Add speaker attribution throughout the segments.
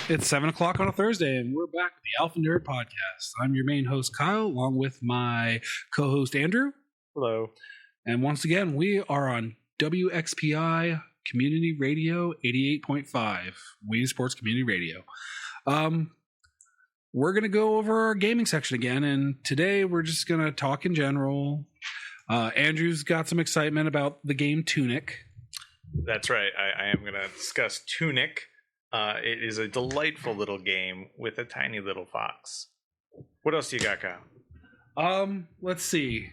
Speaker 1: It's 7 o'clock on a Thursday, and we're back with the Alpha Nerd Podcast. I'm your main host, Kyle, along with my co-host, Andrew.
Speaker 2: Hello.
Speaker 1: And once again, we are on WXPI Community Radio 88.5, Wii Sports Community Radio. We're going to go over our gaming section again, and today we're just going to talk in general. Andrew's got some excitement about the game Tunic.
Speaker 2: That's right. I am going to discuss Tunic. It is a delightful little game with a tiny little fox. What else do you got, Kyle?
Speaker 1: Let's see.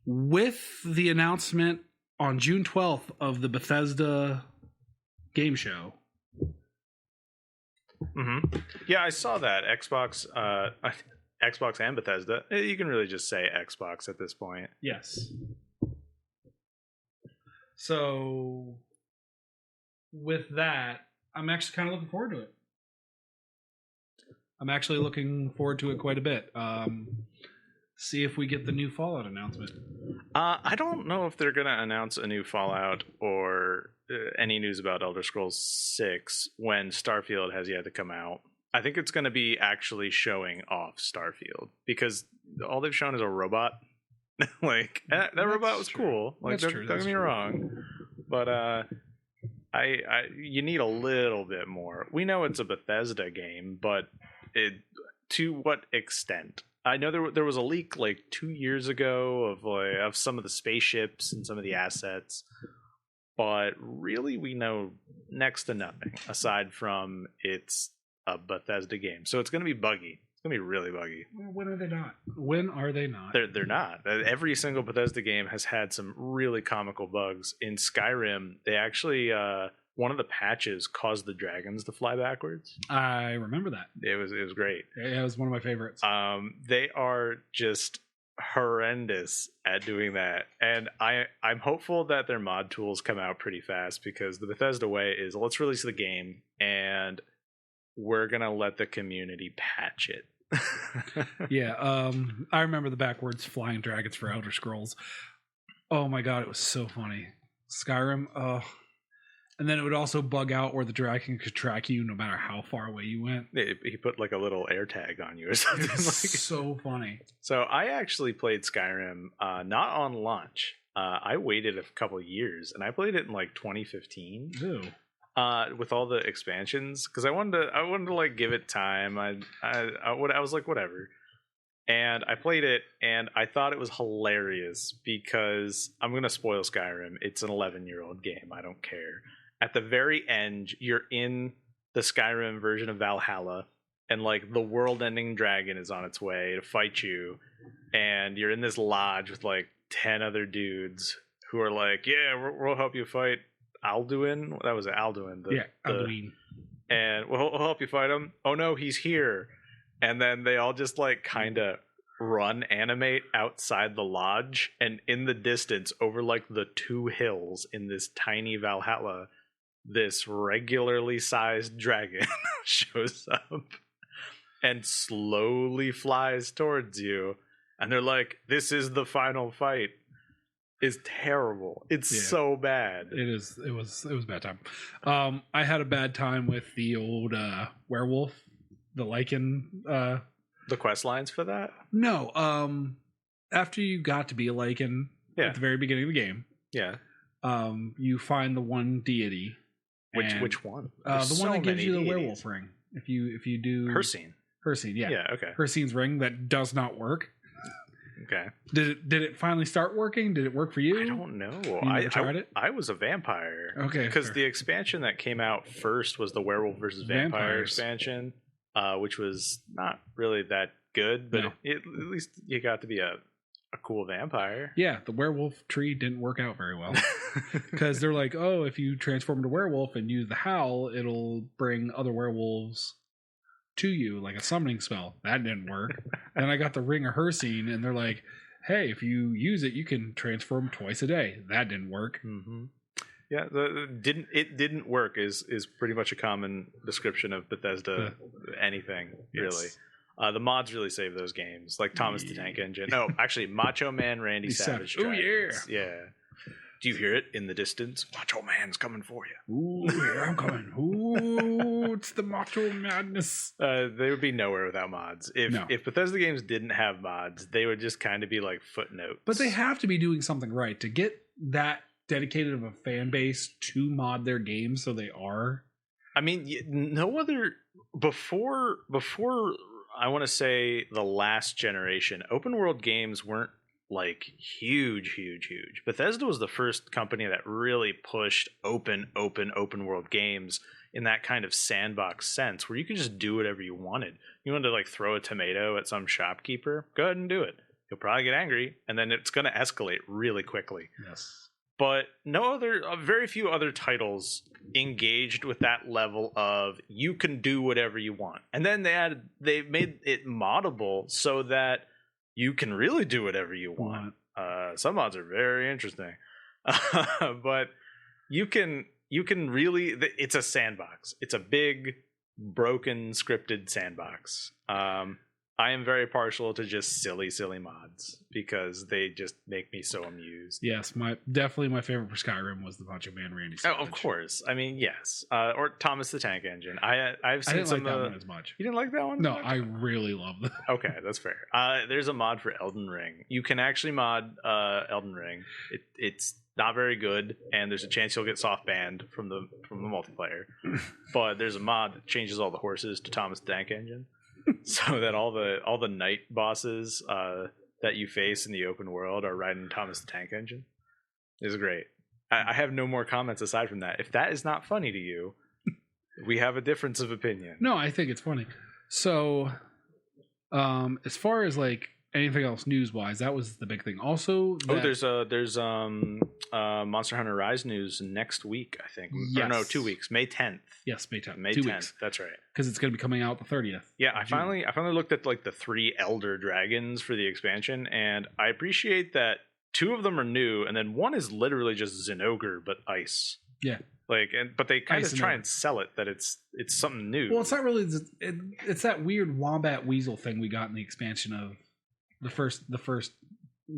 Speaker 1: With the announcement on June 12th of the Bethesda game show.
Speaker 2: Mm-hmm. Yeah, I saw that. Xbox and Bethesda. You can really just say Xbox at this point.
Speaker 1: Yes. So, with that, I'm actually kind of looking forward to it. I'm actually looking forward to it quite a bit. See if we get the new Fallout announcement.
Speaker 2: I don't know if they're going to announce a new Fallout or any news about Elder Scrolls 6 when Starfield has yet to come out. I think it's going to be actually showing off Starfield because all they've shown is a robot. Like that robot was cool. Like don't get me wrong, but you need a little bit more. We know it's a Bethesda game, but to what extent? I know there was a leak like 2 years ago of some of the spaceships and some of the assets, but really we know next to nothing aside from it's a Bethesda game. So it's going to be buggy. It's going to be really buggy.
Speaker 1: When are they not? When are they not?
Speaker 2: They're not. Every single Bethesda game has had some really comical bugs. In Skyrim, they actually one of the patches caused the dragons to fly backwards.
Speaker 1: I remember that.
Speaker 2: It was great.
Speaker 1: Yeah, it was one of my favorites.
Speaker 2: They are just horrendous at doing that, and I'm hopeful that their mod tools come out pretty fast because the Bethesda way is let's release the game and we're gonna let the community patch it.
Speaker 1: Yeah, I remember the backwards flying dragons for Elder Scrolls. Oh my god, it was so funny. Skyrim, and then it would also bug out where the dragon could track you no matter how far away you went.
Speaker 2: He put like a little air tag on you or something.
Speaker 1: So funny.
Speaker 2: So I actually played Skyrim not on launch. I waited a couple years and I played it in like 2015.
Speaker 1: Ew.
Speaker 2: With all the expansions because I wanted to like give it time. I was like whatever, and I played it and I thought it was hilarious because I'm gonna spoil Skyrim. It's an 11-year-old game. I don't care. At the very end, you're in the Skyrim version of Valhalla, and like the world-ending dragon is on its way to fight you, and you're in this lodge with like 10 other dudes who are like, yeah, we'll help you fight Alduin. That was Alduin.
Speaker 1: Alduin.
Speaker 2: And we'll help you fight him. Oh no, he's here. And then they all just like kind of animate outside the lodge, and in the distance over like the 2 hills in this tiny Valhalla, this regularly sized dragon shows up and slowly flies towards you, and they're like, this is the final fight. Is terrible. It's so bad.
Speaker 1: It was a bad time. I had a bad time with the old werewolf, the lichen.
Speaker 2: The quest lines for that?
Speaker 1: No. After you got to be a lichen at the very beginning of the game, you find the one deity.
Speaker 2: Which one?
Speaker 1: The one that gives you the werewolf ring. If you do
Speaker 2: Hircine,
Speaker 1: yeah.
Speaker 2: Yeah, okay.
Speaker 1: Hircine's ring that does not work.
Speaker 2: Okay.
Speaker 1: Did it finally start working? Did it work for you?
Speaker 2: I don't know.
Speaker 1: I tried it.
Speaker 2: I was a vampire.
Speaker 1: Okay.
Speaker 2: Because the expansion that came out first was the werewolf versus vampire expansion, which was not really that good, but at least you got to be a cool vampire.
Speaker 1: Yeah, the werewolf tree didn't work out very well because they're like, oh, if you transform into werewolf and use the howl, it'll bring other werewolves to you like a summoning spell. That didn't work. And I got the ring of Hircine, and they're like, hey, if you use it, you can transform twice a day. That didn't work.
Speaker 2: Mm-hmm. Yeah, it didn't work is pretty much a common description of Bethesda anything, really. The mods really save those games, like Thomas the Tank Engine. No, actually, Macho Man Randy Savage.
Speaker 1: Oh, yeah.
Speaker 2: Yeah. Do you hear it in the distance? Macho Man's coming for you.
Speaker 1: Ooh, here I'm coming. Ooh, it's the Macho Madness.
Speaker 2: They would be nowhere without mods.
Speaker 1: No.
Speaker 2: If Bethesda games didn't have mods, they would just kind of be like footnotes.
Speaker 1: But they have to be doing something right to get that dedicated of a fan base to mod their games, so they are.
Speaker 2: I mean, no other before I want to say the last generation, open world games weren't like huge. Bethesda was the first company that really pushed open world games in that kind of sandbox sense, where you could just do whatever you wanted. You wanted to like throw a tomato at some shopkeeper, go ahead and do it. You'll probably get angry, and then it's going to escalate really quickly.
Speaker 1: Yes.
Speaker 2: But very few other titles engaged with that level of you can do whatever you want. And then they made it moddable so that you can really do whatever you want. Some mods are very interesting, but you can really. It's a sandbox. It's a big, broken, scripted sandbox. I am very partial to just silly mods because they just make me so amused.
Speaker 1: Yes, definitely my favorite for Skyrim was the Macho Man Randy Savage.
Speaker 2: Oh, of course. I mean, yes. Or Thomas the Tank Engine. I've seen
Speaker 1: I didn't
Speaker 2: some
Speaker 1: like that one as much.
Speaker 2: You didn't like that one?
Speaker 1: No, I really love that.
Speaker 2: Okay, that's fair. There's a mod for Elden Ring. You can actually mod Elden Ring. It's not very good, and there's a chance you'll get soft banned from the multiplayer. But there's a mod that changes all the horses to Thomas the Tank Engine. So that all the night bosses that you face in the open world are riding Thomas the Tank Engine. It's great. I have no more comments aside from that. If that is not funny to you, we have a difference of opinion.
Speaker 1: No, I think it's funny. So, as far as like anything else news wise, that was the big thing. Also,
Speaker 2: there's Monster Hunter Rise news next week, I think.
Speaker 1: Yes.
Speaker 2: Or no, 2 weeks. May 10th.
Speaker 1: Yes, May 10th.
Speaker 2: May
Speaker 1: 2
Speaker 2: 10th.
Speaker 1: weeks.
Speaker 2: That's right.
Speaker 1: Because it's going to be coming out the 30th.
Speaker 2: Yeah, I finally looked at like the 3 Elder Dragons for the expansion, and I appreciate that 2 of them are new, and then 1 is literally just Zinogre but ice.
Speaker 1: Yeah.
Speaker 2: But they kind of try and sell it that it's something new.
Speaker 1: Well, it's not really. It's that weird wombat weasel thing we got in the expansion of the first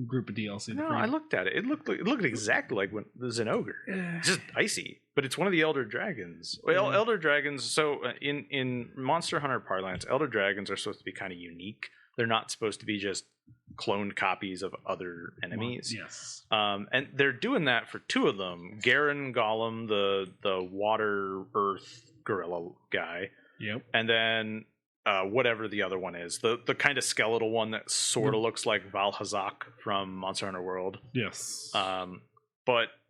Speaker 1: group of DLC.
Speaker 2: No, I looked at it. It looked exactly like the Zinogre. It's just icy, but it's one of the Elder Dragons. Well, Elder Dragons. So in Monster Hunter parlance, Elder Dragons are supposed to be kind of unique. They're not supposed to be just cloned copies of other enemies.
Speaker 1: Yes.
Speaker 2: And they're doing that for 2 of them. Garen Gollum, the water earth gorilla guy.
Speaker 1: Yep.
Speaker 2: And then whatever the other one is, the kind of skeletal one that sort of looks like Valhazak from Monster Hunter World.
Speaker 1: Yes.
Speaker 2: And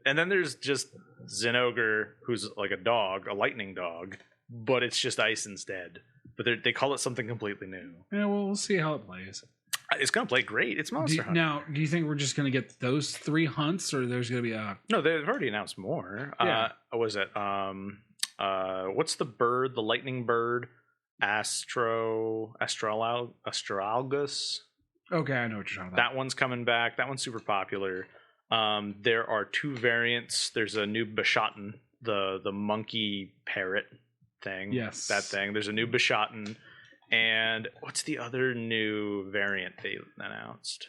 Speaker 2: then there's just Zinogre, who's like a dog, a lightning dog, but it's just ice instead. But they call it something completely new.
Speaker 1: Yeah, well, we'll see how it plays.
Speaker 2: It's gonna play great. It's Monster Hunter.
Speaker 1: Now, do you think we're just gonna get those 3 hunts, or there's gonna be a?
Speaker 2: No, they've already announced more.
Speaker 1: Yeah.
Speaker 2: What was it? What's the bird? The lightning bird? Astralagus.
Speaker 1: Okay, I know what you're talking about.
Speaker 2: That one's coming back. That one's super popular. There are 2 variants. There's a new Bishotten, the monkey parrot thing.
Speaker 1: Yes,
Speaker 2: that thing. There's a new Bishotten, and what's the other new variant they announced?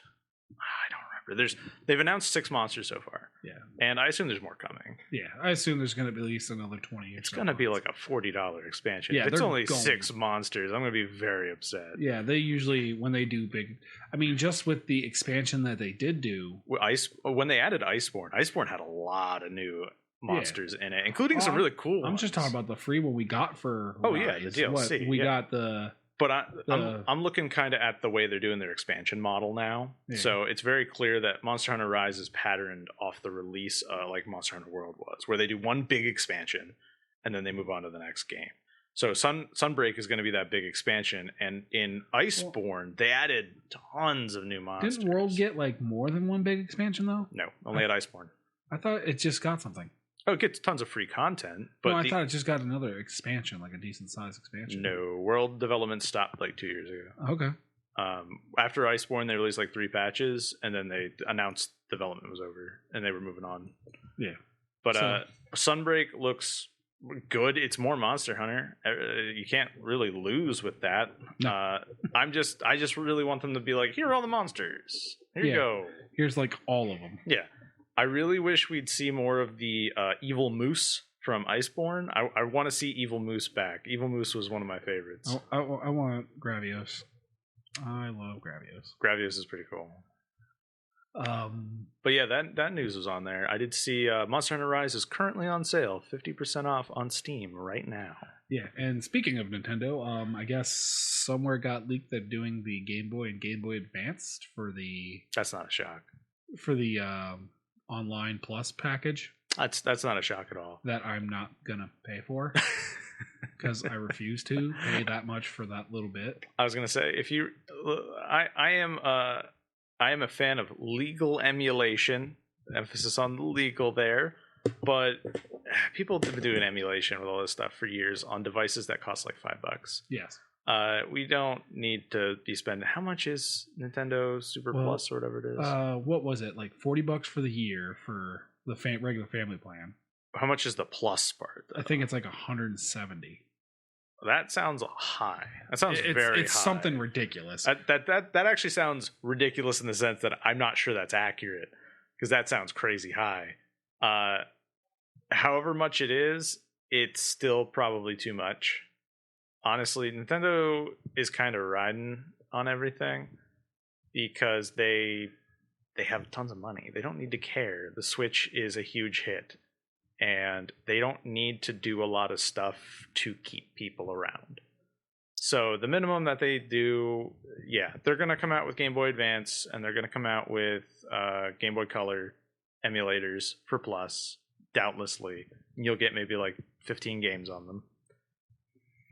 Speaker 2: I don't remember. They've announced 6 monsters so far.
Speaker 1: Yeah,
Speaker 2: and I assume there's more coming.
Speaker 1: Yeah, I assume there's going to be at least another 20.
Speaker 2: It's going to be like a $40 expansion.
Speaker 1: Yeah,
Speaker 2: if it's only 6 monsters, I'm going to be very upset.
Speaker 1: Yeah, they usually, when they do big, I mean, just with the expansion that they did do,
Speaker 2: when they added Iceborne had a lot of new monsters in it, including some really cool ones.
Speaker 1: I'm just talking about the free one we got for
Speaker 2: Rise. The DLC.
Speaker 1: We got the.
Speaker 2: But I'm looking kind of at the way they're doing their expansion model now. Yeah. So it's very clear that Monster Hunter Rise is patterned off the release like Monster Hunter World was, where they do one big expansion and then they move on to the next game. So Sunbreak is going to be that big expansion, and in Iceborne they added tons of new monsters.
Speaker 1: Didn't World get like more than one big expansion though?
Speaker 2: No, only at Iceborne.
Speaker 1: I thought it just got something.
Speaker 2: Oh, it gets tons of free content. But
Speaker 1: I thought it just got another expansion, like a decent sized expansion.
Speaker 2: No, World development stopped like 2 years ago.
Speaker 1: Okay.
Speaker 2: After Iceborne, they released like 3 patches, and then they announced development was over, and they were moving on.
Speaker 1: Yeah.
Speaker 2: But Sunbreak looks good. It's more Monster Hunter. You can't really lose with that. No. I just really want them to be like, here are all the monsters. Here you go.
Speaker 1: Here's like all of them.
Speaker 2: Yeah. I really wish we'd see more of the Evil Moose from Iceborne. I want to see Evil Moose back. Evil Moose was one of my favorites.
Speaker 1: I want Gravios. I love Gravios.
Speaker 2: Gravios is pretty cool. But yeah, that news was on there. I did see Monster Hunter Rise is currently on sale, 50% off on Steam right now.
Speaker 1: Yeah, and speaking of Nintendo, I guess somewhere got leaked that doing the Game Boy and Game Boy Advanced for the...
Speaker 2: That's not a shock.
Speaker 1: For the Online Plus package.
Speaker 2: That's not a shock at all.
Speaker 1: That I'm not gonna pay for. Because I refuse to pay that much for that little bit.
Speaker 2: I was gonna say, if you... I am a fan of legal emulation. Emphasis on the legal there. But people have been doing emulation with all this stuff for years on devices that cost like $5.
Speaker 1: Yes.
Speaker 2: We don't need to be spending... How much is Nintendo Super Plus or whatever it is?
Speaker 1: What was it? Like $40 for the year for the regular family plan.
Speaker 2: How much is the Plus part, though?
Speaker 1: I think it's like $170.
Speaker 2: That sounds high. That sounds very
Speaker 1: it's
Speaker 2: high.
Speaker 1: Something ridiculous.
Speaker 2: That actually sounds ridiculous in the sense that I'm not sure that's accurate, because that sounds crazy high. However much it is, it's still probably too much. Honestly, Nintendo is kind of riding on everything because they have tons of money. They don't need to care. The Switch is a huge hit, and they don't need to do a lot of stuff to keep people around. So the minimum that they do, yeah, they're going to come out with Game Boy Advance, and they're going to come out with Game Boy Color emulators for Plus, doubtlessly. You'll get maybe like 15 games on them.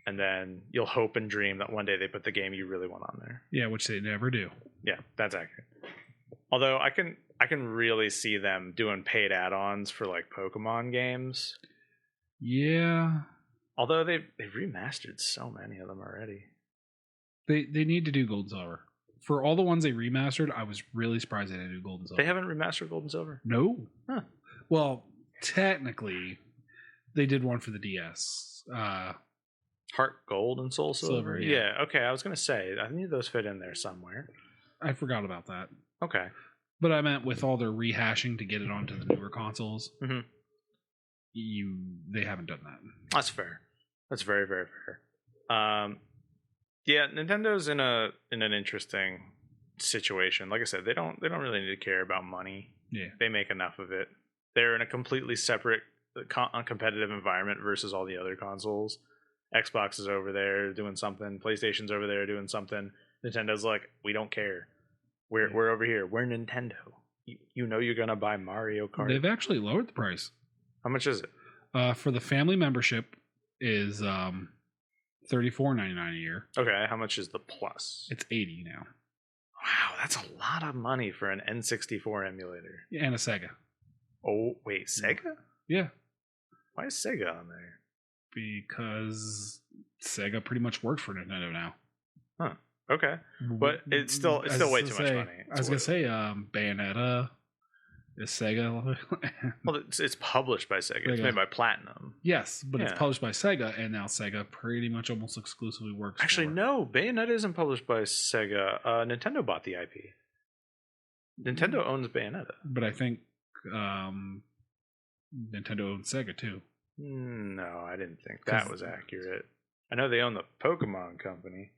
Speaker 2: And then you'll hope and dream that one day they put the game you really want on there.
Speaker 1: Yeah, which they never do.
Speaker 2: Yeah, that's accurate. Although I can really see them doing paid add-ons for like Pokemon games.
Speaker 1: Yeah.
Speaker 2: Although they've remastered so many of them already.
Speaker 1: They need to do Gold and Silver. For all the ones they remastered, I was really surprised they didn't do Gold and Silver.
Speaker 2: They haven't remastered Gold and Silver?
Speaker 1: No.
Speaker 2: Huh.
Speaker 1: Well, technically, they did one for the DS.
Speaker 2: Heart Gold and Soul Silver?
Speaker 1: Yeah.
Speaker 2: Okay, I was going to say, I knew those fit in there somewhere.
Speaker 1: I forgot about that.
Speaker 2: Okay.
Speaker 1: But I meant with all their rehashing to get it onto the newer consoles,
Speaker 2: they
Speaker 1: haven't done that.
Speaker 2: That's fair. That's very, very fair. Yeah, Nintendo's in an interesting situation. Like I said, they don't really need to care about money.
Speaker 1: Yeah.
Speaker 2: They make enough of it. They're in a completely separate competitive environment versus all the other consoles. Xbox is over there doing something. PlayStation's over there doing something. Nintendo's like, we don't care. We're over here. We're Nintendo. You know you're gonna buy Mario Kart.
Speaker 1: They've actually lowered the price.
Speaker 2: How much is it?
Speaker 1: For the family membership is $34.99 a year.
Speaker 2: Okay, how much is the Plus?
Speaker 1: It's $80 now.
Speaker 2: Wow, that's a lot of money for an N64 emulator.
Speaker 1: Yeah, and a Sega.
Speaker 2: Oh, wait, Sega?
Speaker 1: Yeah.
Speaker 2: Why is Sega on there?
Speaker 1: Because Sega pretty much works for Nintendo now.
Speaker 2: Huh. Okay. But it's still way too much money.
Speaker 1: I was going to say Bayonetta is Sega.
Speaker 2: Well, it's published by Sega. It's made by Platinum.
Speaker 1: Yes, but it's published by Sega, and now Sega pretty much almost exclusively works
Speaker 2: Actually, no. Bayonetta isn't published by Sega. Nintendo bought the IP. Nintendo owns Bayonetta.
Speaker 1: But I think Nintendo owns Sega, too.
Speaker 2: No, I didn't think that was accurate. I know they own the Pokemon Company,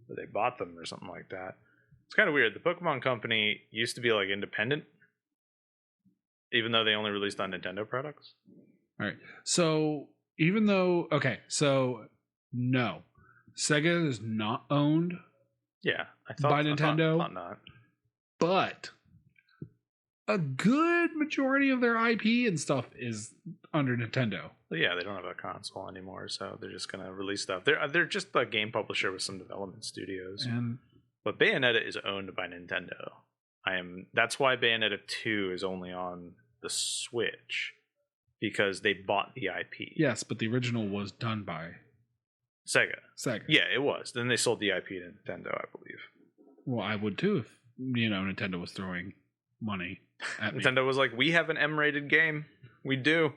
Speaker 2: but they bought them or something like that. It's kind of weird. The Pokemon Company used to be like independent, even though they only released on Nintendo products.
Speaker 1: All right. So even though, no, Sega is not owned.
Speaker 2: Yeah,
Speaker 1: by Nintendo.
Speaker 2: I thought not.
Speaker 1: But a good majority of their IP and stuff is under Nintendo.
Speaker 2: Well, yeah, they don't have a console anymore, so they're just gonna release stuff. They're just a game publisher with some development studios. But Bayonetta is owned by Nintendo. That's why Bayonetta 2 is only on the Switch, because they bought the IP.
Speaker 1: Yes, but the original was done by
Speaker 2: Sega.
Speaker 1: Sega.
Speaker 2: Yeah, it was. Then they sold the IP to Nintendo, I believe.
Speaker 1: Well, I would too if Nintendo was throwing money at me.
Speaker 2: Nintendo was like, we have an M-rated game. We do.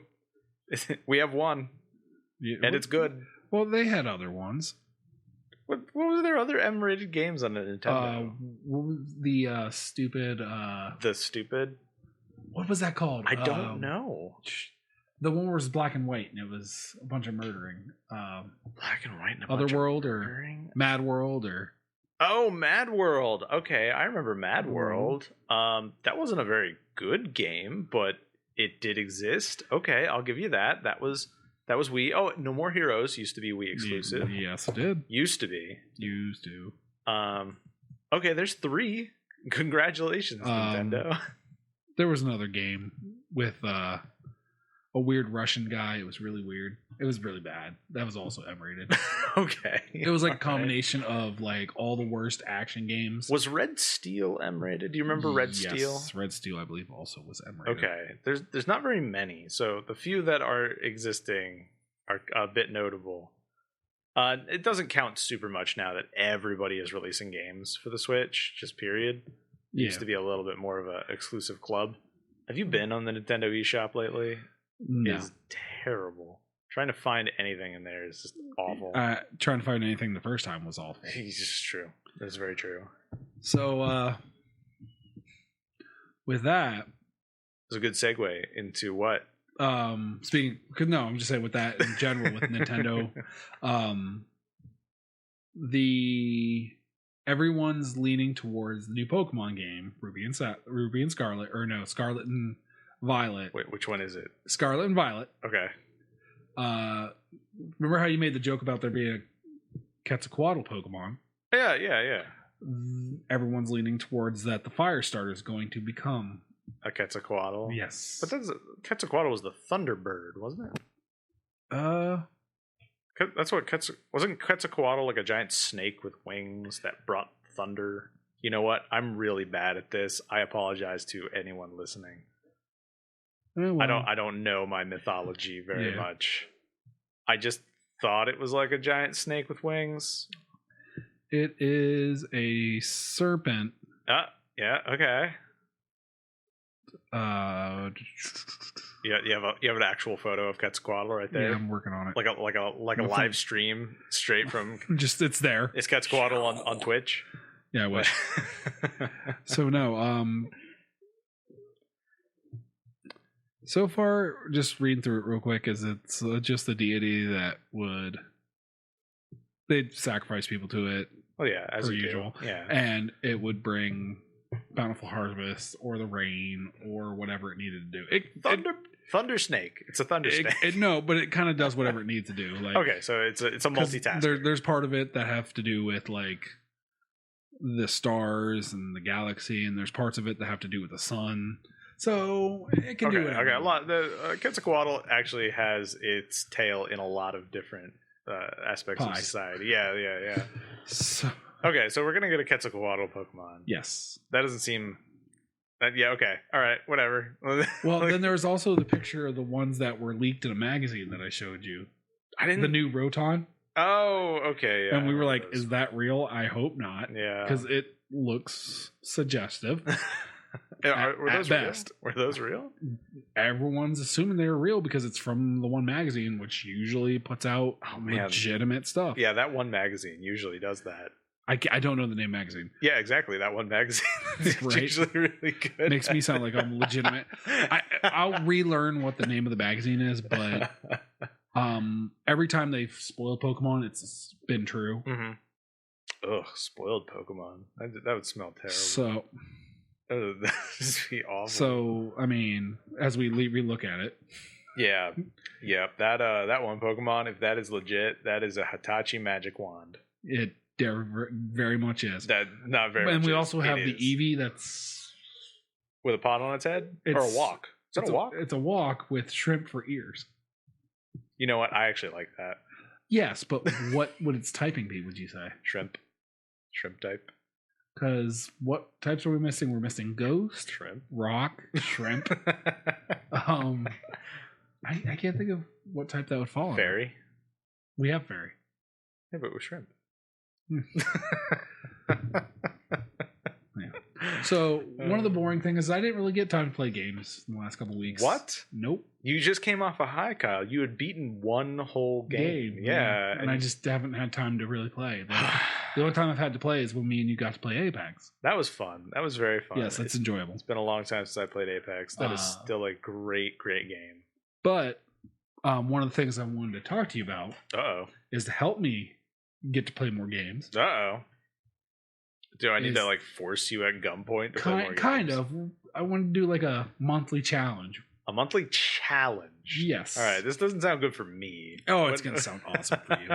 Speaker 2: We have one. Yeah, and it's good.
Speaker 1: Well, they had other ones.
Speaker 2: What were their other M-rated games on the Nintendo?
Speaker 1: The stupid...
Speaker 2: The stupid?
Speaker 1: What was that called?
Speaker 2: I don't know.
Speaker 1: The one where it was black and white and it was a bunch of murdering.
Speaker 2: Black and white and a
Speaker 1: Other
Speaker 2: bunch
Speaker 1: World
Speaker 2: of murdering?
Speaker 1: or Mad World or...
Speaker 2: Oh, Mad World. Okay, I remember Mad World. That wasn't a very good game, but it did exist. Okay, I'll give you that. That was Wii. Oh, No More Heroes used to be Wii exclusive.
Speaker 1: Yes, it did.
Speaker 2: Used to be.
Speaker 1: Used to.
Speaker 2: Okay, there's 3. Congratulations, Nintendo.
Speaker 1: There was another game with a weird Russian guy. It was really weird. It was really bad. That was also M-rated.
Speaker 2: Okay.
Speaker 1: It was like a combination of like all the worst action games.
Speaker 2: Was Red Steel M-rated? Do you remember Red Steel?
Speaker 1: Yes, Red Steel I believe also was M-rated.
Speaker 2: Okay. There's not very many. So the few that are existing are a bit notable. It doesn't count super much now that everybody is releasing games for the Switch, just period. It used to be a little bit more of an exclusive club. Have you been on the Nintendo eShop lately?
Speaker 1: No.
Speaker 2: It's terrible. Trying to find anything in there is just awful.
Speaker 1: Trying to find anything the first time was awful.
Speaker 2: It's just true. That's very true.
Speaker 1: So, with that...
Speaker 2: It's a good segue into what?
Speaker 1: I'm just saying with that in general with Nintendo, everyone's leaning towards the new Pokemon game, Ruby and Scarlet, or no, Scarlet and Violet.
Speaker 2: Wait, which one is it?
Speaker 1: Scarlet and Violet.
Speaker 2: Okay.
Speaker 1: Remember how you made the joke about there being a Quetzalcoatl Pokemon?
Speaker 2: Yeah.
Speaker 1: Everyone's leaning towards that the Firestarter is going to become
Speaker 2: a Quetzalcoatl.
Speaker 1: Yes,
Speaker 2: but Quetzalcoatl was the Thunderbird, wasn't it? That's what wasn't Quetzalcoatl like a giant snake with wings that brought thunder? You know what? I'm really bad at this. I apologize to anyone listening. Well, I don't know my mythology very much. I just thought it was like a giant snake with wings.
Speaker 1: It is a serpent.
Speaker 2: Yeah, okay. You have an actual photo of Quetzalcoatl right there.
Speaker 1: Yeah, I'm working on it.
Speaker 2: Like a live stream straight from.
Speaker 1: Just it's there.
Speaker 2: It's Quetzalcoatl on Twitch.
Speaker 1: Yeah, I wish. So no. So far, just reading through it real quick, is it's just a deity that they'd sacrifice people to it.
Speaker 2: Oh yeah, as
Speaker 1: usual.
Speaker 2: Yeah,
Speaker 1: and it would bring bountiful harvest or the rain or whatever it needed to do.
Speaker 2: Thunder snake. It's a thunder snake.
Speaker 1: No, but it kind of does whatever it needs to do. Like,
Speaker 2: okay, so it's a multitasker.
Speaker 1: There's part of it that have to do with like the stars and the galaxy, and there's parts of it that have to do with the sun. So it can do it.
Speaker 2: Okay, a lot. The Quetzalcoatl actually has its tail in a lot of different aspects of society. Yeah.
Speaker 1: So
Speaker 2: okay, so we're gonna get a Quetzalcoatl Pokemon.
Speaker 1: Yes.
Speaker 2: That doesn't seem. Yeah. Okay. All right. Whatever.
Speaker 1: Well, then there was also the picture of the ones that were leaked in a magazine that I showed you. The new Rotom.
Speaker 2: Oh, okay. Yeah,
Speaker 1: and we were like, "Is that real?" I hope not.
Speaker 2: Yeah.
Speaker 1: Because it looks suggestive.
Speaker 2: Were those best? Were those real?
Speaker 1: Everyone's assuming they're real because it's from the one magazine, which usually puts out legitimate stuff.
Speaker 2: Yeah, that one magazine usually does that.
Speaker 1: I don't know the name magazine.
Speaker 2: Yeah, exactly. That one magazine is
Speaker 1: right?
Speaker 2: usually really good.
Speaker 1: Makes me sound like I'm legitimate. I'll relearn what the name of the magazine is, but every time they've spoiled Pokemon, it's been true.
Speaker 2: Mm-hmm. Ugh, spoiled Pokemon. That would smell terrible.
Speaker 1: So
Speaker 2: that would just be awful.
Speaker 1: So, I mean, as we relook at it.
Speaker 2: Yeah. That one Pokemon, if that is legit, that is a Hitachi magic wand.
Speaker 1: It very much is.
Speaker 2: That not very.
Speaker 1: And
Speaker 2: much
Speaker 1: we
Speaker 2: is.
Speaker 1: also have the Eevee that's
Speaker 2: with a pot on its head, or a walk. Is that a walk?
Speaker 1: It's a walk with shrimp for ears.
Speaker 2: You know what? I actually like that.
Speaker 1: Yes, but what would its typing be? Would you say
Speaker 2: shrimp type?
Speaker 1: Because what types are we missing? We're missing ghost,
Speaker 2: shrimp,
Speaker 1: rock, shrimp. I can't think of what type that would fall under.
Speaker 2: Fairy.
Speaker 1: We have fairy.
Speaker 2: Yeah, but with shrimp.
Speaker 1: Yeah. So one of the boring things is I didn't really get time to play games in the last couple weeks.
Speaker 2: What?
Speaker 1: Nope.
Speaker 2: You just came off a high, Kyle. You had beaten one whole game. Yeah.
Speaker 1: And I just haven't had time to really play. Like, the only time I've had to play is when me and you got to play Apex.
Speaker 2: That was fun. That was very fun.
Speaker 1: Yes, it's enjoyable.
Speaker 2: It's been a long time since I played Apex. That is still a great, great game.
Speaker 1: But one of the things I wanted to talk to you about is to help me get to play more games.
Speaker 2: Do I need to like force you at gunpoint to play more games?
Speaker 1: Kind of. I want to do like a monthly challenge.
Speaker 2: A monthly challenge?
Speaker 1: Yes.
Speaker 2: All right. This doesn't sound good for me.
Speaker 1: Oh, it's going to sound awesome for you.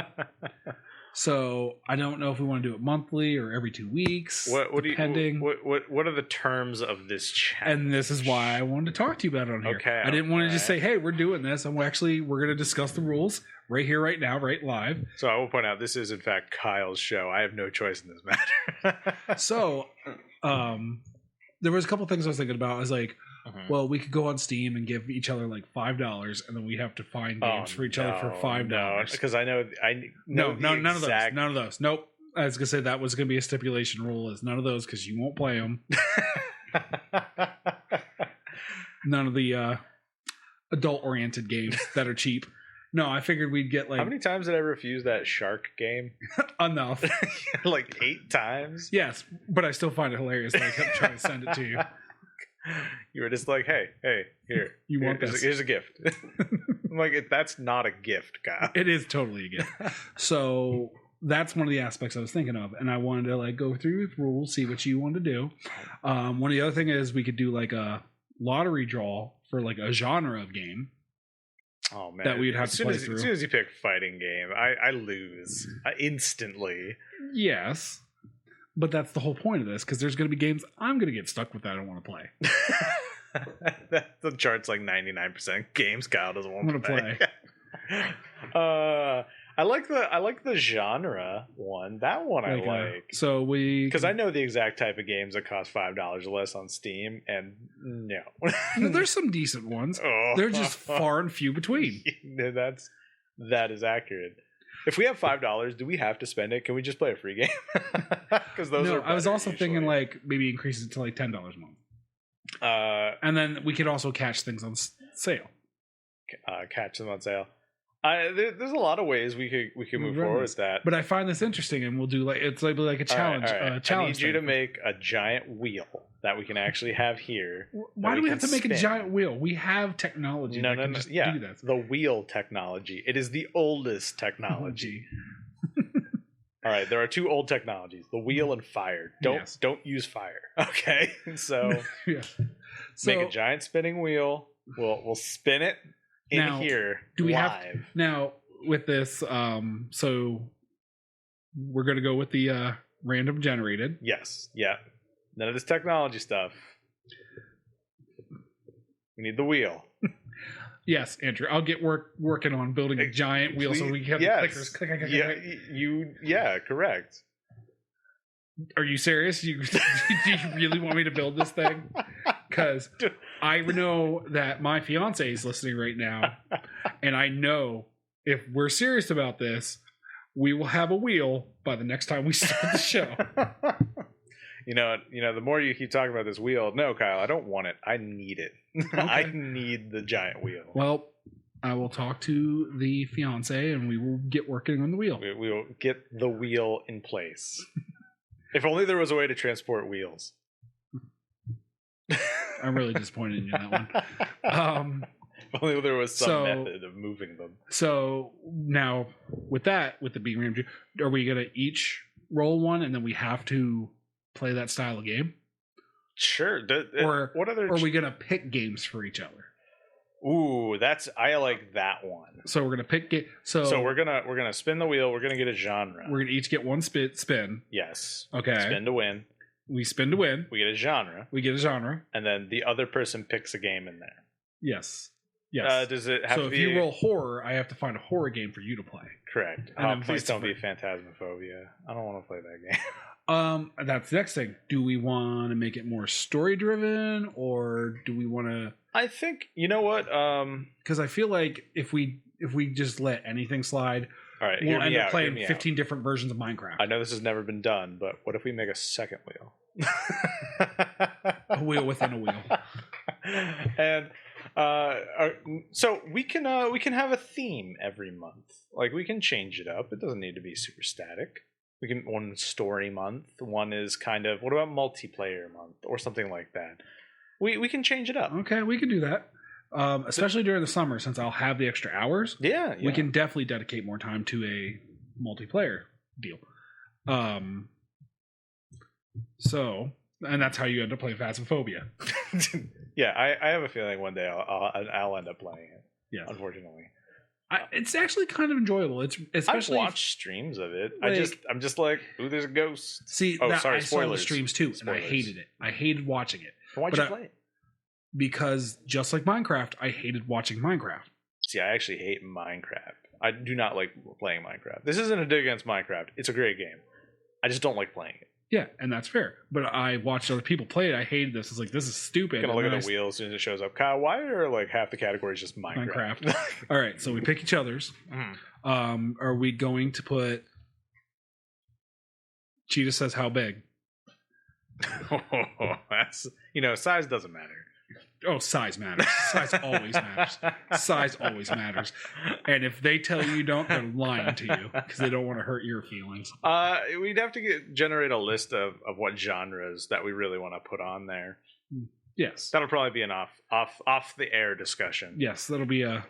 Speaker 1: So I don't know if we want to do it monthly or every 2 weeks.
Speaker 2: What are the terms of this challenge?
Speaker 1: And this is why I wanted to talk to you about it on here.
Speaker 2: Okay.
Speaker 1: I didn't want to just say, hey, we're doing this. And we're going to discuss the rules right here, right now, right live.
Speaker 2: So I will point out this is in fact Kyle's show. I have no choice in this matter.
Speaker 1: So there was a couple things I was thinking about. I was like, well, we could go on Steam and give each other like $5, and then we have to find games for each other for $5.
Speaker 2: Because I know
Speaker 1: none of those. Nope. I was gonna say that was gonna be a stipulation rule. Is none of those because you won't play them. None of the adult-oriented games that are cheap. No, I figured we'd get like.
Speaker 2: How many times did I refuse that shark game?
Speaker 1: Enough.
Speaker 2: Like 8 times.
Speaker 1: Yes, but I still find it hilarious that I kept trying to send it to you.
Speaker 2: You were just like, hey, here.
Speaker 1: You want this?
Speaker 2: Here's a gift. I'm like, that's not a gift, Kyle.
Speaker 1: It is totally a gift. So that's one of the aspects I was thinking of, and I wanted to like go through with rules, see what you want to do. One of the other thing is we could do like a lottery draw for like a genre of game.
Speaker 2: Oh man,
Speaker 1: that we'd have to play through.
Speaker 2: As soon as you pick fighting game, I lose instantly.
Speaker 1: Yes. But that's the whole point of this, because there's going to be games I'm going to get stuck with that I don't want to play.
Speaker 2: The chart's like 99% games Kyle doesn't want to play. I like the genre one. That one I like.
Speaker 1: So
Speaker 2: because I know the exact type of games that cost $5 or less on Steam, and no,
Speaker 1: there's some decent ones. They're just far and few between.
Speaker 2: That is accurate. If we have $5, do we have to spend it? Can we just play a free game? Because those are.
Speaker 1: I was also thinking like maybe increase it to like $10 a month. And then we could also catch things on sale.
Speaker 2: Catch them on sale. There's a lot of ways we could move forward with that.
Speaker 1: But I find this interesting, and we'll do like it's like a challenge.
Speaker 2: All right.
Speaker 1: Challenge.
Speaker 2: I need you to make a giant wheel that we can actually have here.
Speaker 1: Why do we have to make a giant wheel? We have technology.
Speaker 2: No.
Speaker 1: Do this.
Speaker 2: The wheel technology. It is the oldest technology. All right, there are 2 old technologies: the wheel and fire. Don't use fire. Okay, so make a giant spinning wheel. We'll spin it. Here,
Speaker 1: do we
Speaker 2: live.
Speaker 1: have now with this? So we're gonna go with the random generated.
Speaker 2: Yes, yeah. None of this technology stuff. We need the wheel.
Speaker 1: Yes, Andrew. I'll get working on building a giant wheel so we can have clickers. Click.
Speaker 2: Yeah, correct.
Speaker 1: Are you serious? Do you really want me to build this thing? Because I know that my fiance is listening right now, and I know if we're serious about this, we will have a wheel by the next time we start the show.
Speaker 2: You know, the more you keep talking about this wheel, no, Kyle, I don't want it. I need it. Okay. I need the giant wheel.
Speaker 1: Well, I will talk to the fiance, and we will get working on the wheel.
Speaker 2: We will get the wheel in place. If only there was a way to transport wheels.
Speaker 1: I'm really disappointed in you on that one.
Speaker 2: If only there was some method of moving them. So
Speaker 1: now, with the being random, are we going to each roll one, and then we have to play that style of game?
Speaker 2: Sure.
Speaker 1: Or are we going to pick games for each other?
Speaker 2: Ooh, I like that one.
Speaker 1: So we're gonna pick
Speaker 2: So we're gonna spin the wheel. We're gonna get a genre.
Speaker 1: We're gonna each get one spin.
Speaker 2: Yes.
Speaker 1: Okay.
Speaker 2: Spin to win.
Speaker 1: We spin to win.
Speaker 2: We get a genre.
Speaker 1: And
Speaker 2: then the other person picks a game in there.
Speaker 1: Yes.
Speaker 2: Does it have to be?
Speaker 1: So if you roll horror, I have to find a horror game for you to play.
Speaker 2: Correct. Please don't be Phantasmophobia. I don't want to play that game.
Speaker 1: That's the next thing. Do we want to make it more story driven, or do we want to?
Speaker 2: I think you know what.
Speaker 1: Because I feel like if we just let anything slide,
Speaker 2: all right,
Speaker 1: we'll end up playing 15 different versions of Minecraft.
Speaker 2: I know this has never been done, but what if we make a second wheel?
Speaker 1: A wheel within a wheel.
Speaker 2: And so we can have a theme every month. Like we can change it up. It doesn't need to be super static. We can one story month. One is kind of what about multiplayer month or something like that. We can change it up.
Speaker 1: Okay, we can do that. Especially during the summer, since I'll have the extra hours.
Speaker 2: Yeah.
Speaker 1: We can definitely dedicate more time to a multiplayer deal. So, and that's how you end up playing Phasmophobia.
Speaker 2: Yeah, I have a feeling one day I'll end up playing it.
Speaker 1: Yeah,
Speaker 2: unfortunately,
Speaker 1: it's actually kind of enjoyable. It's especially
Speaker 2: I've watched streams of it.
Speaker 1: Like,
Speaker 2: I'm just like, ooh, there's a ghost.
Speaker 1: See,
Speaker 2: sorry,
Speaker 1: I
Speaker 2: spoilers.
Speaker 1: saw the streams too,
Speaker 2: Spoilers.
Speaker 1: and I hated it. I hated watching it.
Speaker 2: Why'd you play it?
Speaker 1: Because just like Minecraft, I hated watching Minecraft.
Speaker 2: See, I actually hate Minecraft. I do not like playing Minecraft. This isn't a dig against Minecraft. It's a great game. I just don't like playing it.
Speaker 1: Yeah, and that's fair. But I watched other people play it. I hated this. It's like, this is stupid.
Speaker 2: Gonna look at the wheel as soon as it shows up. Kyle, why are like half the categories just Minecraft?
Speaker 1: All right, so we pick each other's. Are we going to put Cheetah says how big?
Speaker 2: That's, size doesn't matter.
Speaker 1: Oh, size matters. Size always matters. Size always matters. And if they tell you don't, they're lying to you because they don't want to hurt your feelings.
Speaker 2: We'd have to generate a list of what genres that we really want to put on there.
Speaker 1: Yes.
Speaker 2: That'll probably be an off the air discussion.
Speaker 1: Yes, that'll be a...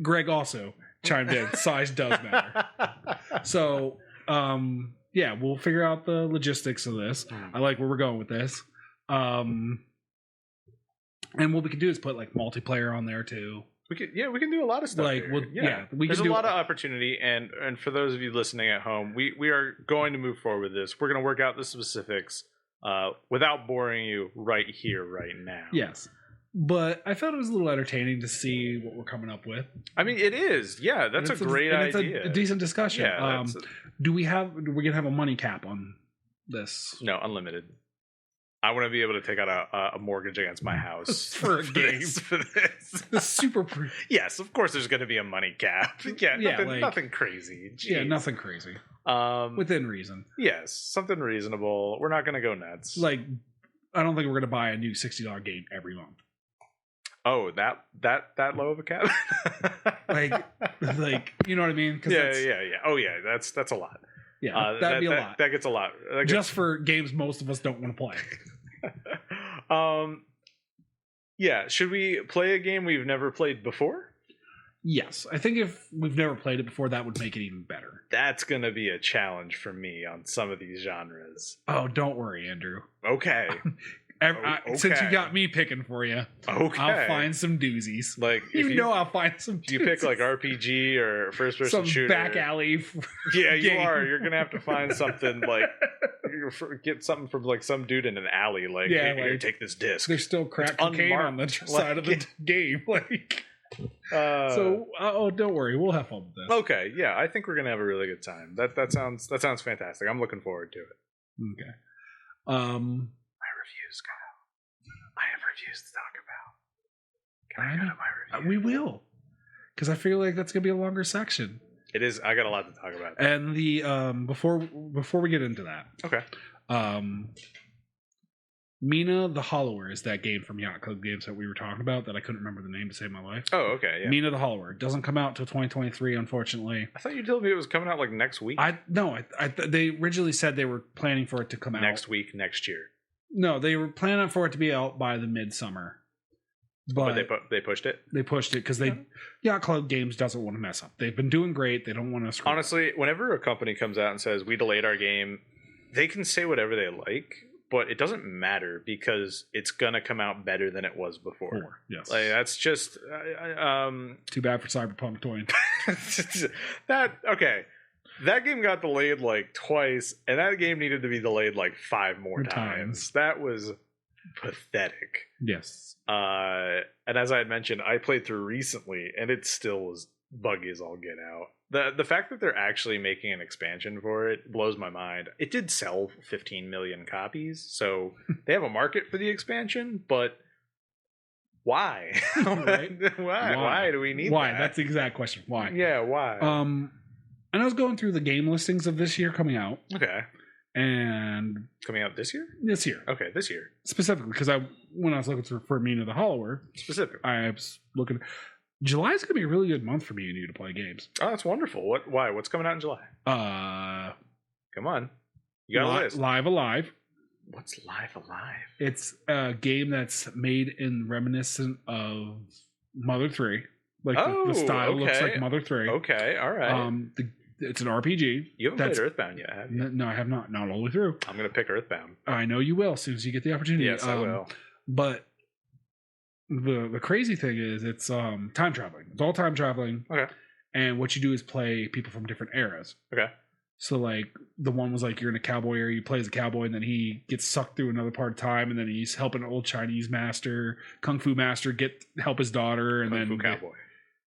Speaker 1: Greg also chimed in. Size does matter. So, yeah, we'll figure out the logistics of this. I like where we're going with this. And what we can do is put like multiplayer on there too.
Speaker 2: We can do a lot of stuff.
Speaker 1: Like,
Speaker 2: there's a lot of opportunity, and for those of you listening at home, we are going to move forward with this. We're going to work out the specifics without boring you right here, right now.
Speaker 1: Yes, but I thought it was a little entertaining to see what we're coming up with.
Speaker 2: I mean, it is. Yeah, that's a great idea.
Speaker 1: It's a decent discussion.
Speaker 2: Yeah,
Speaker 1: do we gonna have a money cap on this?
Speaker 2: No, unlimited. I want to be able to take out a mortgage against my house
Speaker 1: for a game.
Speaker 2: For this.
Speaker 1: The super.
Speaker 2: Yes, of course. There's going to be a money cap. Nothing crazy. Jeez.
Speaker 1: Yeah, nothing crazy. Within reason.
Speaker 2: Yes, something reasonable. We're not going to go nuts.
Speaker 1: Like, I don't think we're going to buy a new $60 game every month.
Speaker 2: Oh, that low of a cap?
Speaker 1: like you know what I mean?
Speaker 2: Yeah. Oh yeah, that's a lot.
Speaker 1: Yeah, that'd be a lot.
Speaker 2: That gets a lot.
Speaker 1: Just for games most of us don't want to play.
Speaker 2: Yeah. Should we play a game we've never played before?
Speaker 1: Yes. I think if we've never played it before, that would make it even better.
Speaker 2: That's going to be a challenge for me on some of these genres.
Speaker 1: Oh, don't worry, Andrew.
Speaker 2: Okay.
Speaker 1: Okay. Since you got me picking for you,
Speaker 2: okay,
Speaker 1: I'll find some doozies.
Speaker 2: Like
Speaker 1: I'll find some.
Speaker 2: Do you pick like RPG or first person shooter?
Speaker 1: Back alley.
Speaker 2: Yeah, you are. You're gonna have to find something like get something from like some dude in an alley. Like, here, take this disc.
Speaker 1: There's still crack cocaine on the side of the game. Like, don't worry, we'll have fun with this.
Speaker 2: Okay, yeah, I think we're gonna have a really good time. That sounds fantastic. I'm looking forward to it.
Speaker 1: Okay.
Speaker 2: Reviews, Kyle. I have reviews to talk about. Can I go to my review?
Speaker 1: We will, because I feel like that's gonna be a longer section.
Speaker 2: It is. I got a lot to talk about.
Speaker 1: And the before we get into that,
Speaker 2: okay.
Speaker 1: Mina the Hollower is that game from Yacht Club Games that we were talking about that I couldn't remember the name to save my life.
Speaker 2: Oh, okay. Yeah.
Speaker 1: Mina the Hollower doesn't come out till 2023, unfortunately.
Speaker 2: I thought you told me it was coming out like next week.
Speaker 1: They originally said they were planning for it to come out
Speaker 2: next week, next year.
Speaker 1: No, they were planning for it to be out by the midsummer.
Speaker 2: But they pushed it?
Speaker 1: They pushed it because Yacht Club Games doesn't want to mess up. They've been doing great. They don't want to screw
Speaker 2: Honestly, whenever a company comes out and says, we delayed our game, they can say whatever they like, but it doesn't matter because it's going to come out better than it was before.
Speaker 1: Yes.
Speaker 2: Like, that's just...
Speaker 1: Too bad for Cyberpunk 20.
Speaker 2: Okay. That game got delayed like twice, and that game needed to be delayed like 5 more times. That was pathetic.
Speaker 1: Yes.
Speaker 2: And as I had mentioned, I played through recently, and it still was buggy as all get out. The fact that they're actually making an expansion for it blows my mind. It did sell 15 million copies, so they have a market for the expansion, but why?
Speaker 1: Right?
Speaker 2: Why do we need
Speaker 1: why?
Speaker 2: That?
Speaker 1: That's the exact question. Why?
Speaker 2: Yeah, why?
Speaker 1: And I was going through the game listings of this year coming out.
Speaker 2: Okay.
Speaker 1: And
Speaker 2: coming out this year. Okay, this year
Speaker 1: specifically because when I was looking for me to the Hollower,
Speaker 2: specifically,
Speaker 1: I was looking. July is going to be a really good month for me and you to play games.
Speaker 2: Oh, that's wonderful. Why? What's coming out in July? Come on, you got a list.
Speaker 1: Live Alive.
Speaker 2: What's Live Alive?
Speaker 1: It's a game that's made in reminiscent of Mother 3. Like the style looks like Mother 3.
Speaker 2: Okay, all right.
Speaker 1: It's an RPG.
Speaker 2: You haven't played Earthbound yet, have you?
Speaker 1: No, I have not. Not all the way through.
Speaker 2: I'm going to pick Earthbound.
Speaker 1: I know you will as soon as you get the opportunity.
Speaker 2: Yes, I will.
Speaker 1: But the crazy thing is it's time traveling. It's all time traveling.
Speaker 2: Okay.
Speaker 1: And what you do is play people from different eras.
Speaker 2: Okay.
Speaker 1: So like the one was like you're in a cowboy era, you play as a cowboy, and then he gets sucked through another part of time, and then he's helping an old Chinese master, kung fu master, help his daughter, and
Speaker 2: kung
Speaker 1: then
Speaker 2: fu cowboy.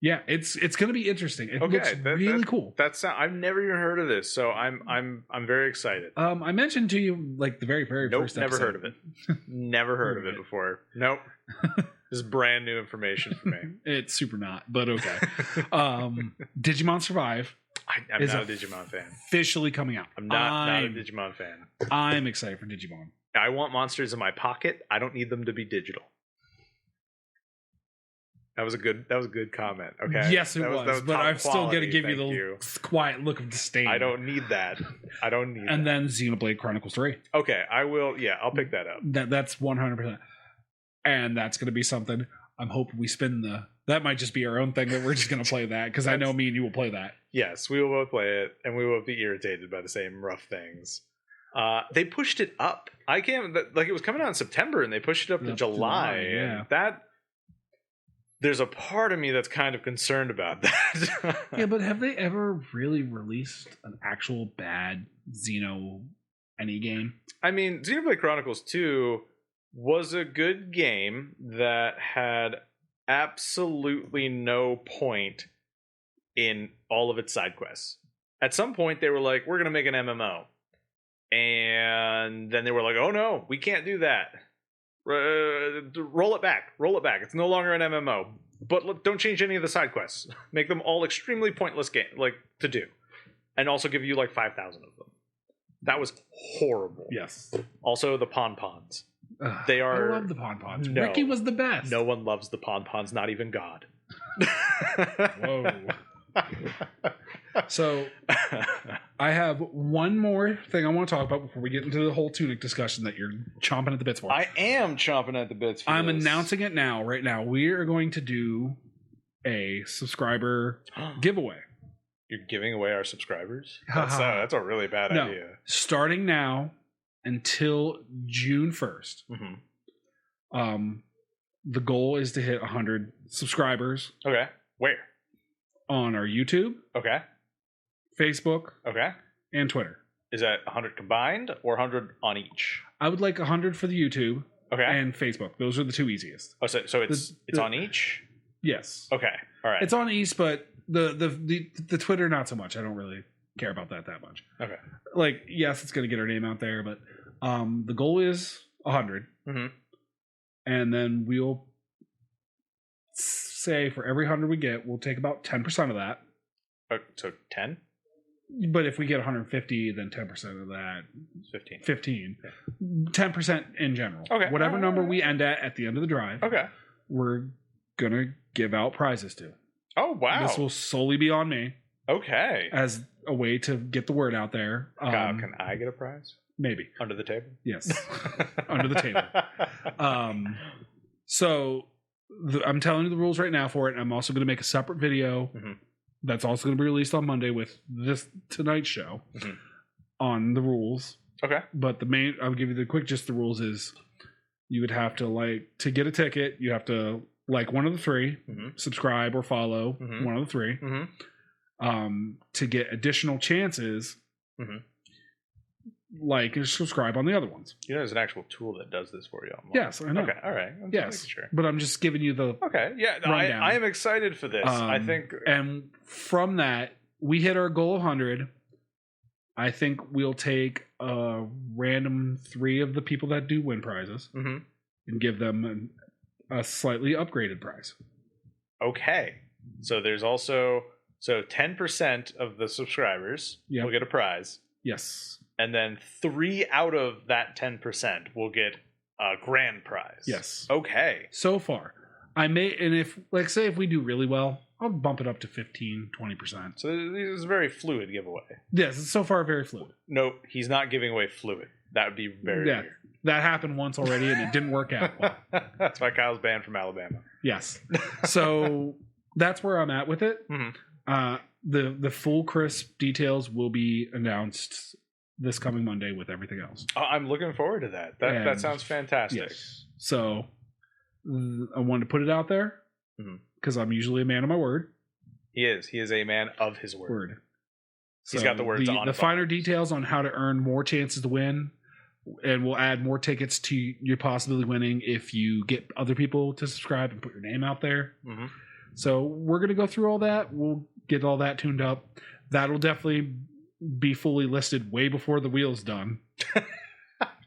Speaker 1: Yeah, it's going to be interesting. It looks really cool.
Speaker 2: I've never even heard of this, so I'm very excited.
Speaker 1: I mentioned to you like the very first episode.
Speaker 2: Never heard of it. Never heard of it before. Nope. This is brand new information for me.
Speaker 1: It's super not, but okay. Digimon Survive.
Speaker 2: I'm not a Digimon fan.
Speaker 1: Officially coming out.
Speaker 2: I'm not a Digimon fan.
Speaker 1: I'm excited for Digimon.
Speaker 2: I want monsters in my pocket. I don't need them to be digital. That was a good comment. Okay.
Speaker 1: Yes, it was. But I'm still going to give you the quiet look of disdain.
Speaker 2: I don't need that.
Speaker 1: And then Xenoblade Chronicles 3.
Speaker 2: Okay, I will. Yeah, I'll pick that up.
Speaker 1: That's 100%. And that's going to be something. I'm hoping we spin that might just be our own thing that we're just going to play that because I know me and you will play that.
Speaker 2: Yes, we will both play it, and we will be irritated by the same rough things. They pushed it up. I can't like it was coming out in September, and they pushed it up to July.
Speaker 1: Yeah.
Speaker 2: And that there's a part of me that's kind of concerned about that.
Speaker 1: Yeah, but have they ever really released an actual bad Xeno any game?
Speaker 2: I mean, Xenoblade Chronicles 2 was a good game that had absolutely no point in all of its side quests. At some point, they were like, we're going to make an MMO. And then they were like, oh no, we can't do that. Roll it back. It's no longer an MMO. But don't change any of the side quests. Make them all extremely pointless to do. And also give you like 5,000 of them. That was horrible.
Speaker 1: Yes.
Speaker 2: Also, the Pon-Pons. I
Speaker 1: love the Pon-Pons. No, Ricky was the best.
Speaker 2: No one loves the Pon-Pons, not even God.
Speaker 1: Whoa. So, I have one more thing I want to talk about before we get into the whole Tunic discussion that you're chomping at the bits for.
Speaker 2: I am chomping at the bits for
Speaker 1: I'm announcing it now, right now. We are going to do a subscriber giveaway.
Speaker 2: You're giving away our subscribers? That's a really bad idea.
Speaker 1: Starting now until June 1st.
Speaker 2: Mm-hmm.
Speaker 1: The goal is to hit 100 subscribers.
Speaker 2: Okay. Where?
Speaker 1: On our YouTube.
Speaker 2: Okay.
Speaker 1: Facebook.
Speaker 2: Okay.
Speaker 1: And Twitter.
Speaker 2: Is that 100 combined or 100 on each?
Speaker 1: I would like 100 for the YouTube.
Speaker 2: Okay.
Speaker 1: And Facebook. Those are the two easiest.
Speaker 2: Oh, so it's on each?
Speaker 1: Yes.
Speaker 2: Okay. All right.
Speaker 1: It's on each, but the Twitter not so much. I don't really care about that much.
Speaker 2: Okay.
Speaker 1: Like, yes, it's going to get our name out there, but the goal is 100.
Speaker 2: Mm-hmm.
Speaker 1: And then we'll say for every 100 we get, we'll take about 10% of that.
Speaker 2: So 10?
Speaker 1: But if we get 150, then 10% of that.
Speaker 2: 15.
Speaker 1: 15. Okay. 10% in general.
Speaker 2: Okay.
Speaker 1: Whatever number we end at the end of the drive.
Speaker 2: Okay.
Speaker 1: We're going to give out prizes to.
Speaker 2: Oh, wow.
Speaker 1: This will solely be on me.
Speaker 2: Okay.
Speaker 1: As a way to get the word out there.
Speaker 2: Can I get a prize?
Speaker 1: Maybe.
Speaker 2: Under the table?
Speaker 1: Yes. Under the table. So I'm telling you the rules right now for it. I'm also going to make a separate video that's also going to be released on Monday with tonight's show on the rules.
Speaker 2: Okay.
Speaker 1: But I'll give you the rules is you would have to get a ticket, you have to like one of the three, subscribe or follow one of the three. To get additional chances, like and subscribe on the other ones.
Speaker 2: You know, there's an actual tool that does this for you.
Speaker 1: Yes, I know.
Speaker 2: Okay, all right.
Speaker 1: Yes, sure. But I'm just giving you the
Speaker 2: I am excited for this. I think,
Speaker 1: and from that, we hit our goal of 100. I think we'll take a random 3 of the people that do win prizes and give them a slightly upgraded prize.
Speaker 2: Okay, so there's also 10% of the subscribers will get a prize.
Speaker 1: Yes.
Speaker 2: and then 3 out of that 10% will get a grand prize.
Speaker 1: Yes.
Speaker 2: Okay.
Speaker 1: So far. I may, and if, like, say if we do really well, I'll bump it up to 15, 20%.
Speaker 2: So this is a very fluid giveaway.
Speaker 1: Yes, it's so far very fluid.
Speaker 2: No, he's not giving away fluid. That would be very weird.
Speaker 1: That happened once already, and it didn't work out well.
Speaker 2: That's why Kyle's banned from Alabama.
Speaker 1: Yes. So that's where I'm at with it.
Speaker 2: Mm-hmm.
Speaker 1: The full crisp details will be announced this coming Monday with everything else.
Speaker 2: I'm looking forward to that. That sounds fantastic.
Speaker 1: Yes. So I wanted to put it out there because I'm usually a man of my word.
Speaker 2: He is. He is a man of his word.
Speaker 1: So
Speaker 2: he's got the words on
Speaker 1: the finer details on how to earn more chances to win, and we'll add more tickets to your possibility winning if you get other people to subscribe and put your name out there.
Speaker 2: Mm-hmm.
Speaker 1: So we're going to go through all that. We'll get all that tuned up. That'll definitely be fully listed way before the wheel's done.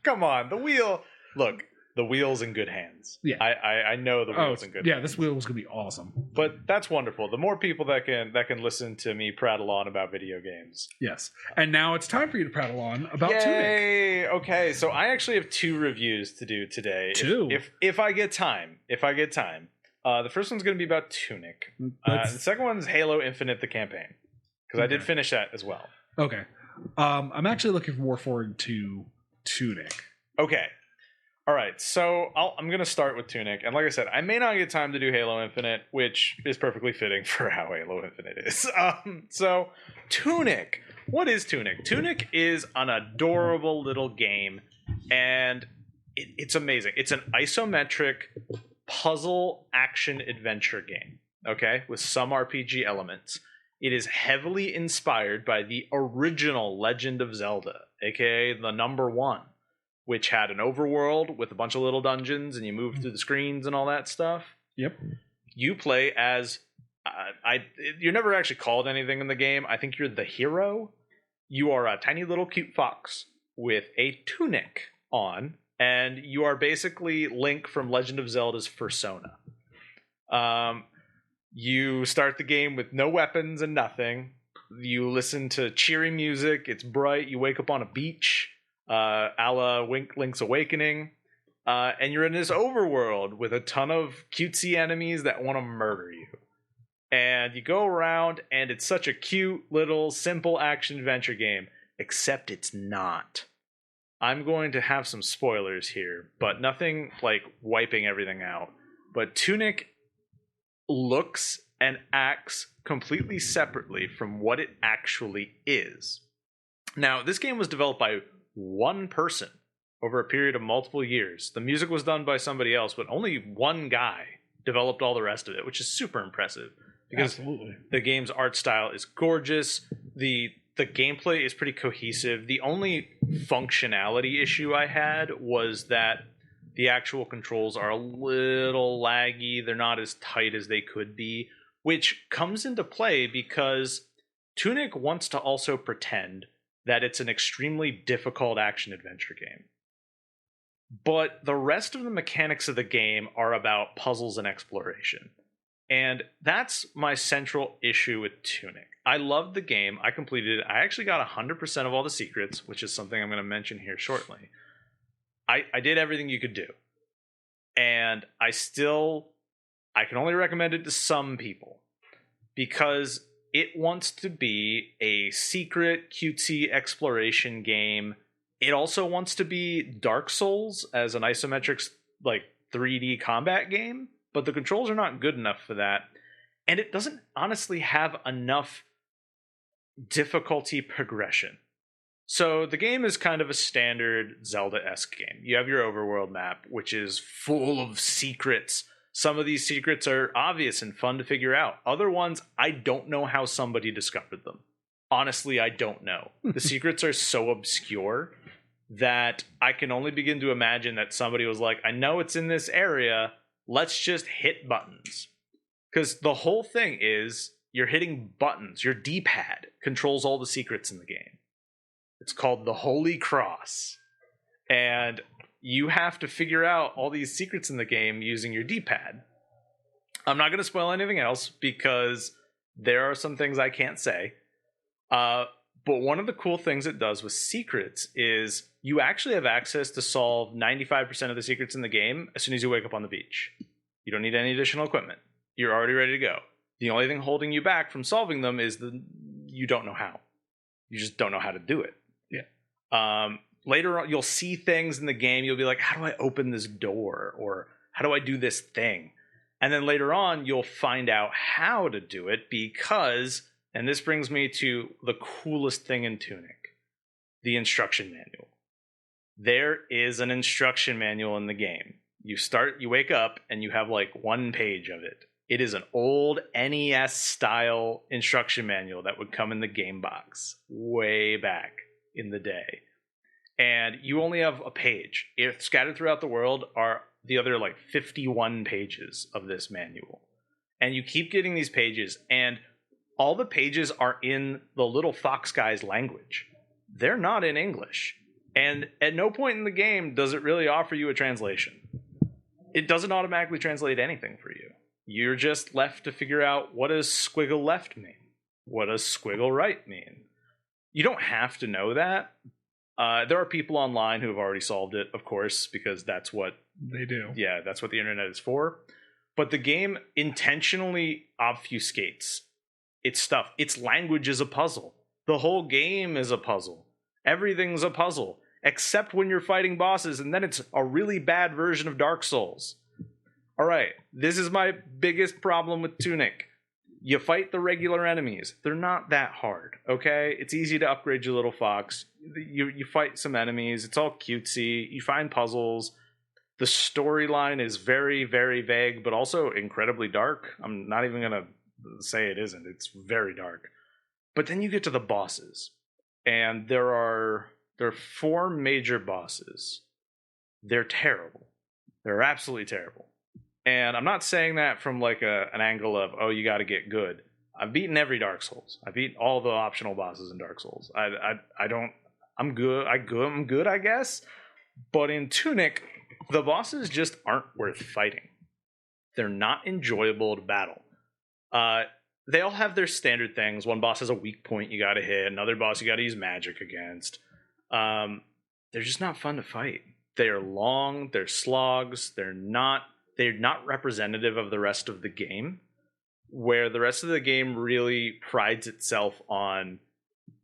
Speaker 2: Come on, the wheel. Look, the wheel's in good hands.
Speaker 1: Yeah,
Speaker 2: I know the wheel's in good hands.
Speaker 1: Yeah, this wheel is going to be awesome.
Speaker 2: But that's wonderful. The more people that can listen to me prattle on about video games.
Speaker 1: Yes. And now it's time for you to prattle on about Tunic.
Speaker 2: Yay! Okay, so I actually have 2 reviews to do today.
Speaker 1: Two?
Speaker 2: If I get time. The first one's going to be about Tunic. The second one's Halo Infinite, the campaign. Because I did finish that as well.
Speaker 1: Okay. I'm actually looking more forward to Tunic.
Speaker 2: Okay. All right. So I'm going to start with Tunic. And like I said, I may not get time to do Halo Infinite, which is perfectly fitting for how Halo Infinite is. So Tunic. What is Tunic? Tunic is an adorable little game. And it's amazing. It's an isometric puzzle action adventure game. Okay. With some RPG elements. It is heavily inspired by the original Legend of Zelda, aka the number 1, which had an overworld with a bunch of little dungeons and you move through the screens and all that stuff.
Speaker 1: Yep.
Speaker 2: You play as you're never actually called anything in the game. I think you're the hero. You are a tiny little cute fox with a tunic on, and you are basically Link from Legend of Zelda's Persona. You start the game with no weapons and nothing. You listen to cheery music. It's bright. You wake up on a beach, a la Link's Awakening. And you're in this overworld with a ton of cutesy enemies that want to murder you. And you go around, and it's such a cute, little, simple action-adventure game. Except it's not. I'm going to have some spoilers here, but nothing like wiping everything out. But Tunic looks and acts completely separately from what it actually is. Now, this game was developed by one person over a period of multiple years. The music was done by somebody else, but only one guy developed all the rest of it, which is super impressive. Because
Speaker 1: Absolutely.
Speaker 2: The game's art style is gorgeous. The gameplay is pretty cohesive. The only functionality issue I had was that the actual controls are a little laggy. They're not as tight as they could be, which comes into play because Tunic wants to also pretend that it's an extremely difficult action-adventure game. But the rest of the mechanics of the game are about puzzles and exploration. And that's my central issue with Tunic. I loved the game. I completed it. I actually got 100% of all the secrets, which is something I'm going to mention here shortly. I did everything you could do. And I can only recommend it to some people because it wants to be a secret, cutesy exploration game. It also wants to be Dark Souls as an isometric, like 3D combat game, but the controls are not good enough for that. And it doesn't honestly have enough difficulty progression. So the game is kind of a standard Zelda-esque game. You have your overworld map, which is full of secrets. Some of these secrets are obvious and fun to figure out. Other ones, I don't know how somebody discovered them. Honestly, I don't know. The secrets are so obscure that I can only begin to imagine that somebody was like, I know it's in this area, let's just hit buttons. Because the whole thing is you're hitting buttons. Your D-pad controls all the secrets in the game. It's called the Holy Cross. And you have to figure out all these secrets in the game using your D-pad. I'm not going to spoil anything else because there are some things I can't say. But one of the cool things it does with secrets is you actually have access to solve 95% of the secrets in the game as soon as you wake up on the beach. You don't need any additional equipment. You're already ready to go. The only thing holding you back from solving them is you don't know how. You just don't know how to do it.
Speaker 1: Yeah.
Speaker 2: Later on, you'll see things in the game. You'll be like, how do I open this door? Or how do I do this thing? And then later on, you'll find out how to do it because, and this brings me to the coolest thing in Tunic, the instruction manual. There is an instruction manual in the game. You wake up, and you have like 1 page of it. It is an old NES style instruction manual that would come in the game box way back in the day. And you only have a page. If scattered throughout the world are the other like 51 pages of this manual. And you keep getting these pages, and all the pages are in the little fox guy's language. They're not in English. And at no point in the game does it really offer you a translation. It doesn't automatically translate anything for you. You're just left to figure out, what does squiggle left mean? What does squiggle right mean? You don't have to know that. There are people online who have already solved it, of course, because that's what
Speaker 1: they do.
Speaker 2: Yeah, that's what the internet is for. But the game intentionally obfuscates its stuff. Its language is a puzzle. The whole game is a puzzle. Everything's a puzzle, except when you're fighting bosses, and then it's a really bad version of Dark Souls. All right, this is my biggest problem with Tunic. You fight the regular enemies. They're not that hard, okay? It's easy to upgrade your little fox. You fight some enemies. It's all cutesy. You find puzzles. The storyline is very, very vague, but also incredibly dark. I'm not even going to say it isn't. It's very dark. But then you get to the bosses. And there are 4 major bosses. They're terrible. They're absolutely terrible. And I'm not saying that from like an angle of, oh, you got to get good. I've beaten every Dark Souls. I've beaten all the optional bosses in Dark Souls. I'm good, I guess. But in Tunic, the bosses just aren't worth fighting. They're not enjoyable to battle. They all have their standard things. One boss has a weak point you got to hit. Another boss you got to use magic against. They're just not fun to fight. They're long. They're slogs. They're not representative of the rest of the game, where the rest of the game really prides itself on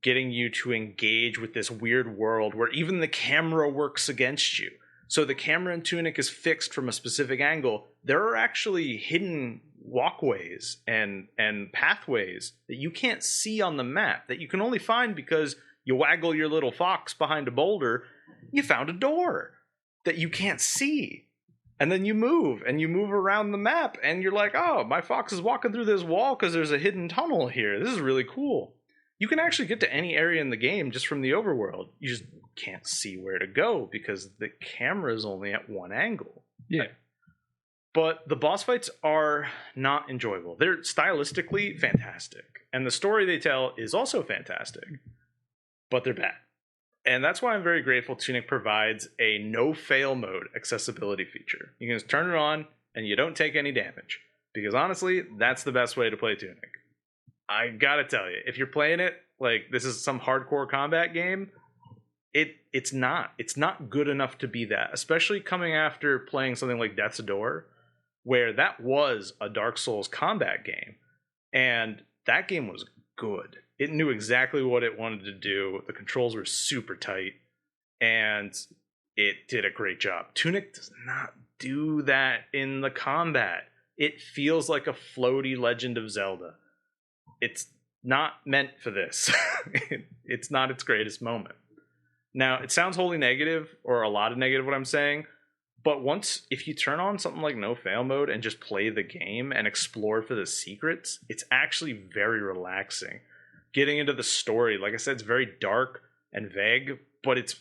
Speaker 2: getting you to engage with this weird world where even the camera works against you. So the camera in Tunic is fixed from a specific angle. There are actually hidden walkways and pathways that you can't see on the map, that you can only find because you waggle your little fox behind a boulder. You found a door that you can't see. And then you move around the map, and you're like, oh, my fox is walking through this wall because there's a hidden tunnel here. This is really cool. You can actually get to any area in the game just from the overworld. You just can't see where to go because the camera is only at one angle.
Speaker 1: Yeah.
Speaker 2: But the boss fights are not enjoyable. They're stylistically fantastic. And the story they tell is also fantastic. But they're bad. And that's why I'm very grateful Tunic provides a no-fail mode accessibility feature. You can just turn it on, and you don't take any damage. Because honestly, that's the best way to play Tunic. I gotta tell you, if you're playing it like this is some hardcore combat game, it's not. It's not good enough to be that. Especially coming after playing something like Death's Door, where that was a Dark Souls combat game. And that game was good. It knew exactly what it wanted to do. The controls were super tight, and it did a great job. Tunic does not do that in the combat. It feels like a floaty Legend of Zelda. It's not meant for this. It's not its greatest moment. Now, it sounds wholly negative, or a lot of negative what I'm saying, but if you turn on something like no fail mode and just play the game and explore for the secrets, it's actually very relaxing. Getting into the story, like I said, it's very dark and vague, but it's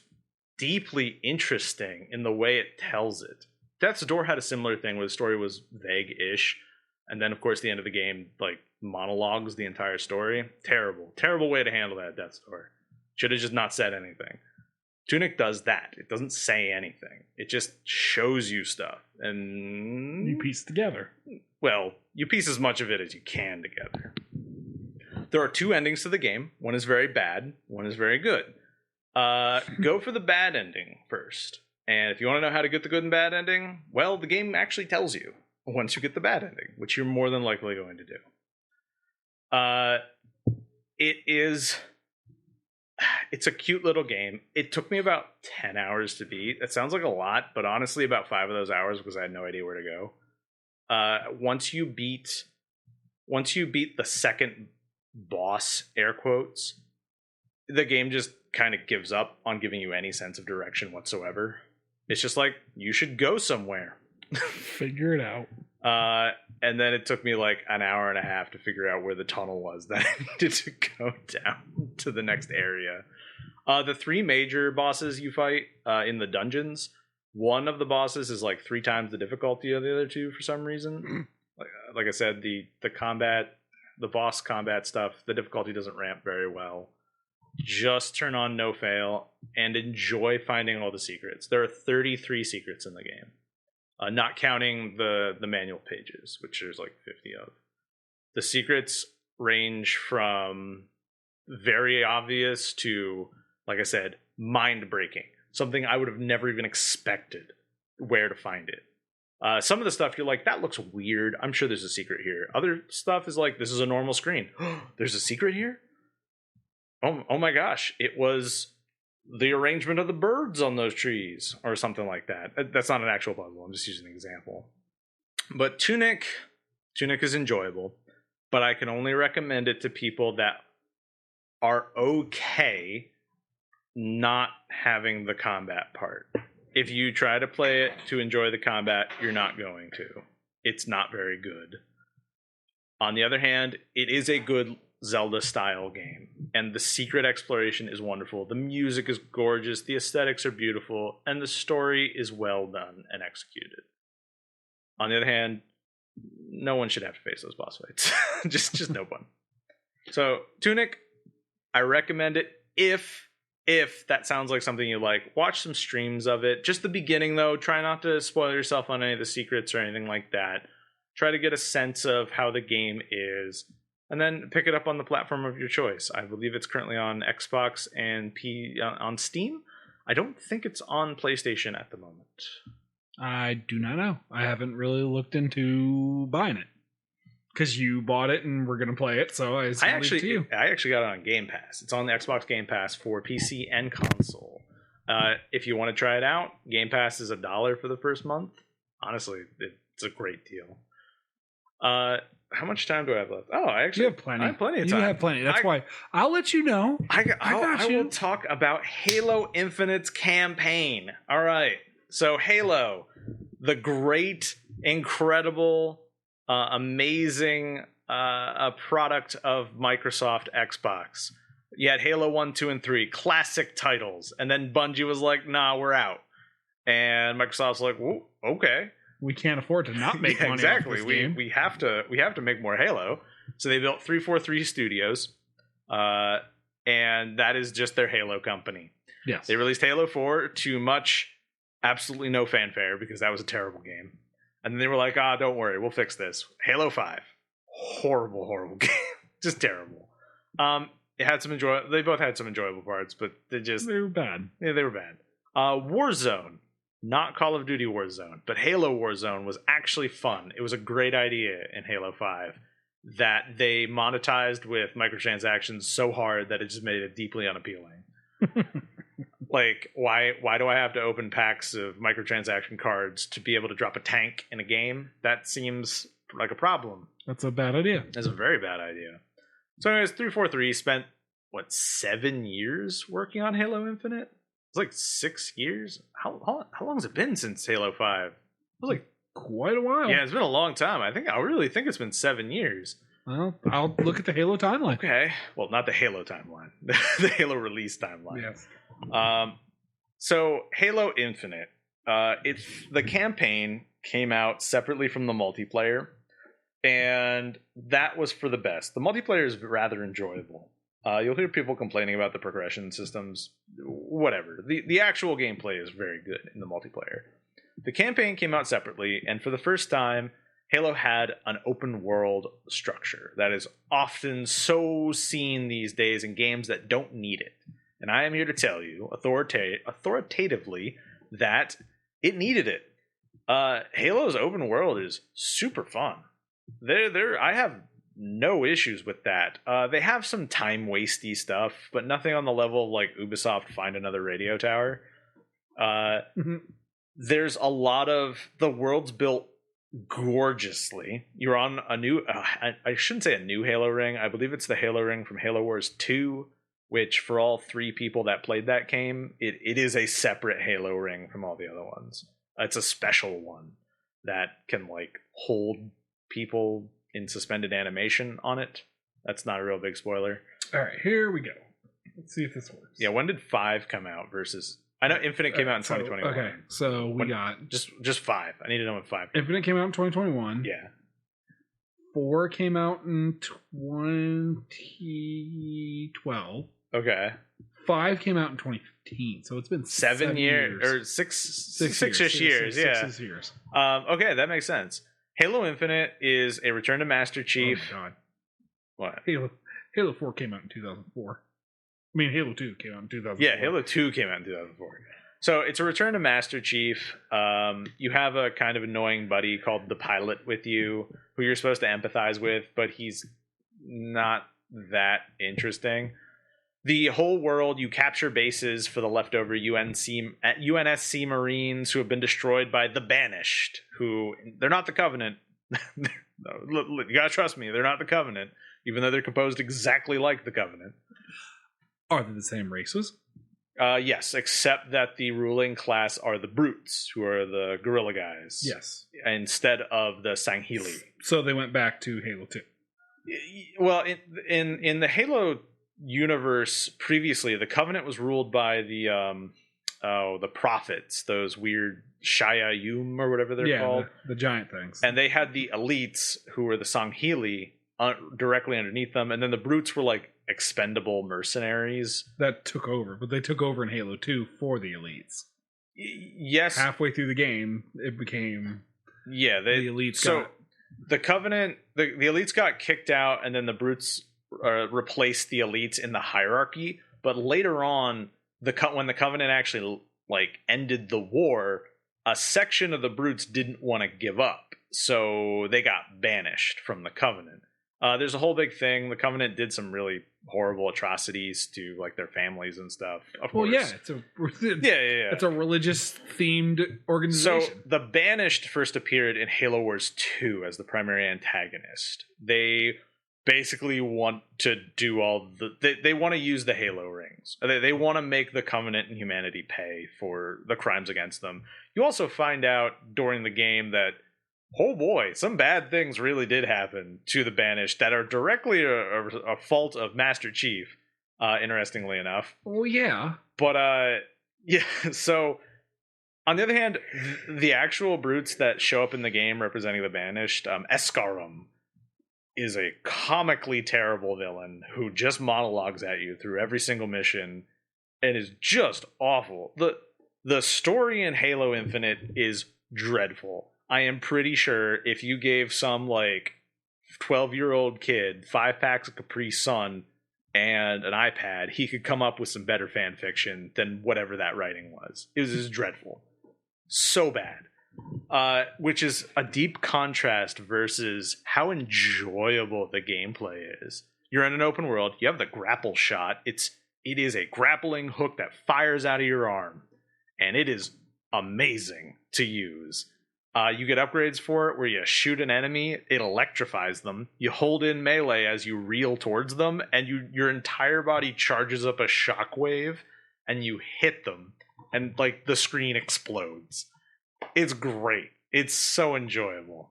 Speaker 2: deeply interesting in the way it tells it. Death's Door had a similar thing where the story was vague-ish, and then, of course, the end of the game, like, monologues the entire story. Terrible way to handle that, Death's Door. Should have just not said anything. Tunic does that. It doesn't say anything. It just shows you stuff, and
Speaker 1: you piece together.
Speaker 2: Well, you piece as much of it as you can together. There are two endings to the game. One is very bad. One is very good. Go for the bad ending first. And if you want to know how to get the good and bad ending, well, the game actually tells you once you get the bad ending, which you're more than likely going to do. It's a cute little game. It took me about 10 hours to beat. That sounds like a lot, but honestly, about 5 of those hours because I had no idea where to go. Once you beat the second boss, air quotes, the game just kind of gives up on giving you any sense of direction whatsoever. It's just like, you should go somewhere.
Speaker 1: Figure it out.
Speaker 2: And then it took me like an hour and a half to figure out where the tunnel was that I needed to go down to the next area. The 3 major bosses you fight in the dungeons, one of the bosses is like 3 times the difficulty of the other 2 for some reason. Like I said, the boss combat stuff, the difficulty doesn't ramp very well. Just turn on no fail and enjoy finding all the secrets. There are 33 secrets in the game. Not counting the manual pages, which there's like 50 of. The secrets range from very obvious to, like I said, mind-breaking. Something I would have never even expected where to find it. Some of the stuff you're like, that looks weird. I'm sure there's a secret here. Other stuff is like, this is a normal screen. There's a secret here? Oh my gosh. It was the arrangement of the birds on those trees or something like that. That's not an actual puzzle. I'm just using an example. But Tunic is enjoyable, but I can only recommend it to people that are okay not having the combat part. If you try to play it to enjoy the combat, you're not going to. It's not very good. On the other hand, it is a good Zelda-style game, and the secret exploration is wonderful. The music is gorgeous, the aesthetics are beautiful, and the story is well done and executed. On the other hand, no one should have to face those boss fights. just no one. So, Tunic, I recommend it if that sounds like something you like. Watch some streams of it. Just the beginning, though. Try not to spoil yourself on any of the secrets or anything like that. Try to get a sense of how the game is, and then pick it up on the platform of your choice. I believe it's currently on Xbox and on Steam. I don't think it's on PlayStation at the moment.
Speaker 1: I do not know. I haven't really looked into buying it because you bought it and we're gonna play it. So I actually
Speaker 2: got it on Game Pass. It's on the Xbox Game Pass for PC and console. If you want to try it out, Game Pass is $1 for the first month. Honestly, it's a great deal. How much time do I have left? Oh, you have plenty. I have plenty of time.
Speaker 1: You have plenty. That's why I'll let you know.
Speaker 2: I will talk about Halo Infinite's campaign. All right. So Halo, the great, incredible, amazing product of Microsoft Xbox. You had Halo 1, 2, and 3, classic titles. And then Bungie was like, nah, we're out. And Microsoft's like, whoa, okay.
Speaker 1: We can't afford to not make money off this game.
Speaker 2: We have to make more Halo. So they built 343 Studios, and that is just their Halo company.
Speaker 1: Yes.
Speaker 2: They released Halo 4 to absolutely no fanfare because that was a terrible game. And then they were like, don't worry, we'll fix this. Halo 5, horrible game, just terrible. It had some They both had some enjoyable parts, but they were bad. Yeah, they were bad. Warzone. Not Call of Duty Warzone, but Halo Warzone was actually fun. It was a great idea in Halo 5 that they monetized with microtransactions so hard that it just made it deeply unappealing. Like, why do I have to open packs of microtransaction cards to be able to drop a tank in a game? That seems like a problem.
Speaker 1: That's a bad idea.
Speaker 2: That's a very bad idea. So anyways, 343 spent, 7 years working on Halo Infinite? It's like 6 years. How long has it been since Halo 5? It was like
Speaker 1: quite a while.
Speaker 2: Yeah, it's been a long time. I really think it's been 7 years.
Speaker 1: Well, I'll look at the Halo timeline.
Speaker 2: Okay. Well, not the Halo timeline. The Halo release timeline.
Speaker 1: Yes.
Speaker 2: So Halo Infinite, the campaign came out separately from the multiplayer, and that was for the best. The multiplayer is rather enjoyable. You'll hear people complaining about the progression systems, whatever. The actual gameplay is very good in the multiplayer. The campaign came out separately, and for the first time, Halo had an open world structure that is often so seen these days in games that don't need it. And I am here to tell you authoritatively that it needed it. Halo's open world is super fun. I have no issues with that. They have some time wasty stuff, but nothing on the level of like Ubisoft Find Another Radio Tower. There's a lot of the world's built gorgeously. You're on a new I shouldn't say a new Halo ring. I believe it's the Halo ring from Halo Wars 2, which for all 3 people that played that game, it is a separate Halo ring from all the other ones. It's a special one that can like hold people in suspended animation on it. That's not a real big spoiler.
Speaker 1: All right, here we go. Let's see if this works.
Speaker 2: Yeah, when did 5 come out versus I know Infinite came out in 2021.
Speaker 1: Okay, so we got
Speaker 2: just 5. I need to know when 5.
Speaker 1: Infinite came out in 2021.
Speaker 2: Yeah.
Speaker 1: 4 came out in 2012.
Speaker 2: Okay.
Speaker 1: 5 came out in 2015. So it's been
Speaker 2: 7 years or six-ish years. Yeah.
Speaker 1: 6 years.
Speaker 2: Okay, that makes sense. Halo Infinite is a return to Master Chief.
Speaker 1: Oh my God.
Speaker 2: What?
Speaker 1: Halo 4 came out in 2004. I mean, Halo 2 came out in 2004.
Speaker 2: Yeah, Halo 2 came out in 2004. So it's a return to Master Chief. You have a kind of annoying buddy called the Pilot with you, who you're supposed to empathize with, but he's not that interesting. The whole world, you capture bases for the leftover UNSC Marines who have been destroyed by the Banished, who, they're not the Covenant. You gotta trust me, they're not the Covenant, even though they're composed exactly like the Covenant.
Speaker 1: Are they the same races?
Speaker 2: Yes, except that the ruling class are the Brutes, who are the guerrilla guys.
Speaker 1: Yes.
Speaker 2: Instead of the Sangheli.
Speaker 1: So they went back to Halo 2.
Speaker 2: Well, in the Halo universe previously, the Covenant was ruled by the prophets, those weird Shia Yum or whatever they're called.
Speaker 1: The giant things.
Speaker 2: And they had the elites, who were the Sangheli, directly underneath them, and then the Brutes were like expendable mercenaries
Speaker 1: that took over, but they took over in Halo 2 for the elites.
Speaker 2: Yes.
Speaker 1: Halfway through the game, it became the elites.
Speaker 2: So the Covenant, the elites got kicked out, and then the Brutes replaced the elites in the hierarchy. But later on, when the Covenant actually like ended the war, a section of the Brutes didn't want to give up, so they got banished from the Covenant. There's a whole big thing. The Covenant did some really horrible atrocities to like their families and stuff. Of course.
Speaker 1: Yeah, it's a religious themed organization.
Speaker 2: So the Banished first appeared in Halo Wars 2 as the primary antagonist. They basically want to do they want to use the Halo rings. They want to make the Covenant and humanity pay for the crimes against them. You also find out during the game that, oh boy, some bad things really did happen to the Banished that are directly a fault of Master Chief, interestingly enough.
Speaker 1: Oh, yeah.
Speaker 2: But, yeah, so, on the other hand, the actual Brutes that show up in the game representing the Banished, Escarum, is a comically terrible villain who just monologues at you through every single mission and is just awful. The story in Halo Infinite is dreadful. I am pretty sure if you gave some like 12-year-old kid 5 packs of Capri Sun and an iPad, he could come up with some better fan fiction than whatever that writing was. It was just dreadful. So bad. Which is a deep contrast versus how enjoyable the gameplay is. You're in an open world, you have the grapple shot. It is a grappling hook that fires out of your arm, and it is amazing to use. You get upgrades for it where you shoot an enemy, it electrifies them. You hold in melee as you reel towards them, and your entire body charges up a shockwave, and you hit them, and like the screen explodes. It's great. It's so enjoyable.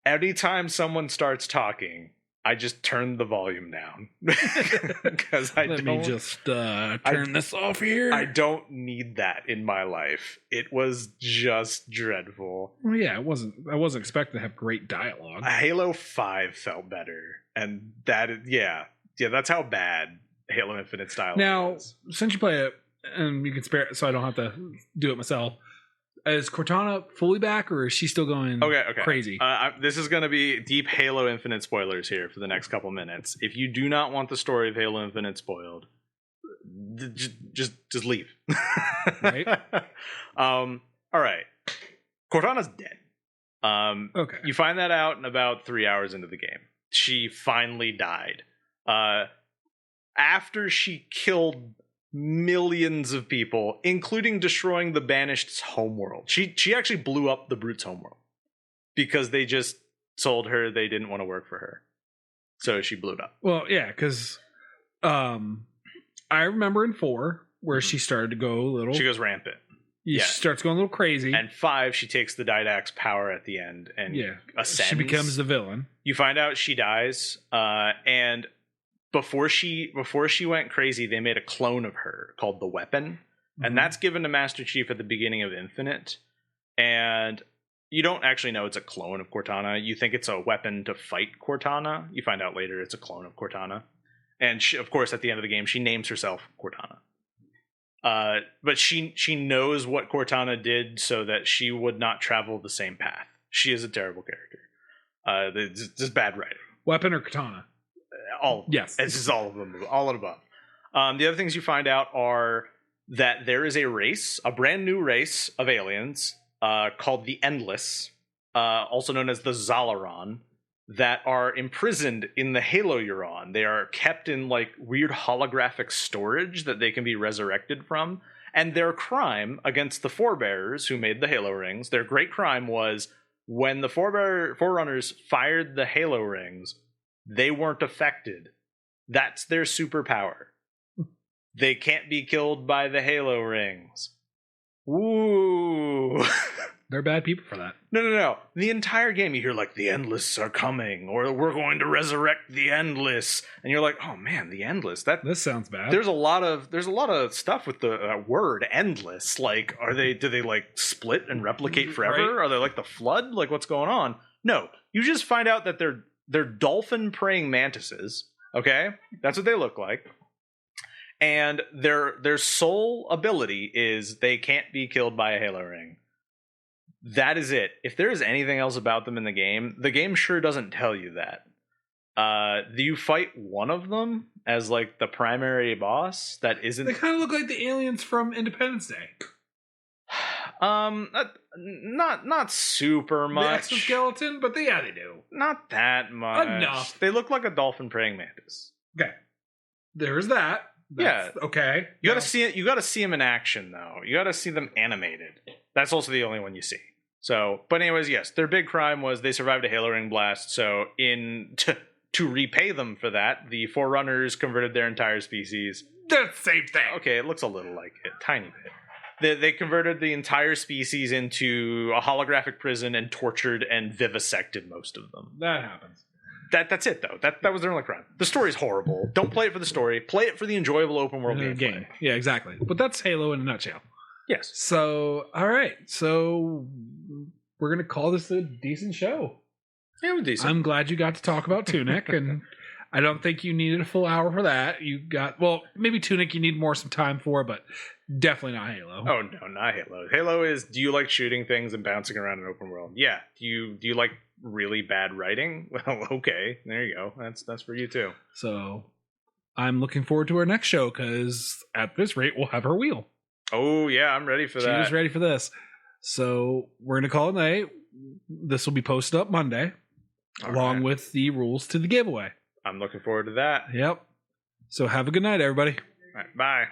Speaker 2: Anytime someone starts talking, I just turn the volume down because
Speaker 1: Let me just turn this off here.
Speaker 2: I don't need that in my life. It was just dreadful.
Speaker 1: Well, yeah, I wasn't expecting to have great dialogue.
Speaker 2: Halo 5 felt better, and that's how bad Halo Infinite dialogue
Speaker 1: now,
Speaker 2: is.
Speaker 1: Since you play it, and you can spare it, so I don't have to do it myself. is Cortana fully back, or is she still going crazy?
Speaker 2: This is going to be deep Halo Infinite spoilers here for the next couple minutes. If you do not want the story of Halo Infinite spoiled, just leave.
Speaker 1: Right.
Speaker 2: All right. Cortana's dead.
Speaker 1: Okay.
Speaker 2: You find that out in about 3 hours into the game. She finally died. After she killed millions of people, including destroying the Banished's homeworld. She actually blew up the Brute's homeworld because they just told her they didn't want to work for her. So she blew it up.
Speaker 1: Well, yeah, because I remember in 4 where she started to go a little...
Speaker 2: She goes rampant.
Speaker 1: She starts going a little crazy.
Speaker 2: And 5, she takes the Didact's power at the end and ascends.
Speaker 1: She becomes the villain.
Speaker 2: You find out she dies, and before she went crazy, they made a clone of her called the Weapon, and that's given to Master Chief at the beginning of Infinite. And you don't actually know it's a clone of Cortana. You think it's a weapon to fight Cortana. You find out later it's a clone of Cortana. And she, of course, at the end of the game, she names herself Cortana. But she knows what Cortana did so that she would not travel the same path. She is a terrible character. Just bad writing.
Speaker 1: Weapon or Katana?
Speaker 2: All of them.
Speaker 1: Yes.
Speaker 2: It's just all of them. All and above. The other things you find out are that there is a race, a brand new race of aliens called the Endless, also known as the Zalaron, that are imprisoned in the Halo you're on. They are kept in like weird holographic storage that they can be resurrected from. And their crime against the Forebearers who made the Halo rings, their great crime was when the Forerunners fired the Halo rings, they weren't affected. That's their superpower. They can't be killed by the Halo rings. Ooh.
Speaker 1: They're bad people for that.
Speaker 2: No. The entire game you hear like the Endless are coming, or we're going to resurrect the Endless, and you're like, oh man, the Endless. This
Speaker 1: sounds bad.
Speaker 2: There's a lot of stuff with the word Endless. Like, do they like split and replicate forever? Right. Are they like the Flood? Like, what's going on? No, you just find out that they're dolphin praying mantises. Okay, that's what they look like. And their sole ability is they can't be killed by a Halo ring. That is it. If there is anything else about them in the game sure doesn't tell you that. Do you fight one of them as like the primary boss? That isn't.
Speaker 1: They kind of look like the aliens from Independence Day.
Speaker 2: Not super much.
Speaker 1: The exoskeleton, but they do.
Speaker 2: Not that much.
Speaker 1: Enough.
Speaker 2: They look like a dolphin praying mantis.
Speaker 1: Okay, there's that. Okay.
Speaker 2: You gotta see it. You gotta see them in action, though. You gotta see them animated. That's also the only one you see. So, but anyways, yes, their big crime was they survived a Halo ring blast. So, to repay them for that, the Forerunners converted their entire species.
Speaker 1: The same thing.
Speaker 2: Okay, it looks a little like it, tiny bit. They converted the entire species into a holographic prison and tortured and vivisected most of them.
Speaker 1: That happens.
Speaker 2: That's it, though. That was their only crime. The story's horrible. Don't play it for the story. Play it for the enjoyable open world game.
Speaker 1: Yeah, exactly. But that's Halo in a nutshell.
Speaker 2: Yes.
Speaker 1: So, all right. So, we're going to call this a decent show.
Speaker 2: Yeah, it was decent.
Speaker 1: I'm glad you got to talk about Tunic, and I don't think you needed a full hour for that. Maybe Tunic you need some time for, but definitely not Halo.
Speaker 2: Oh, no, not Halo. Halo is, do you like shooting things and bouncing around an open world? Yeah. Do you like really bad writing? Well, okay. There you go. That's for you, too.
Speaker 1: So, I'm looking forward to our next show, because at this rate, we'll have her wheel.
Speaker 2: Oh, yeah, I'm ready for that.
Speaker 1: She was ready for this. So we're going to call it a night. This will be posted up Monday, along with the rules to the giveaway.
Speaker 2: I'm looking forward to that.
Speaker 1: Yep. So have a good night, everybody.
Speaker 2: All right, bye.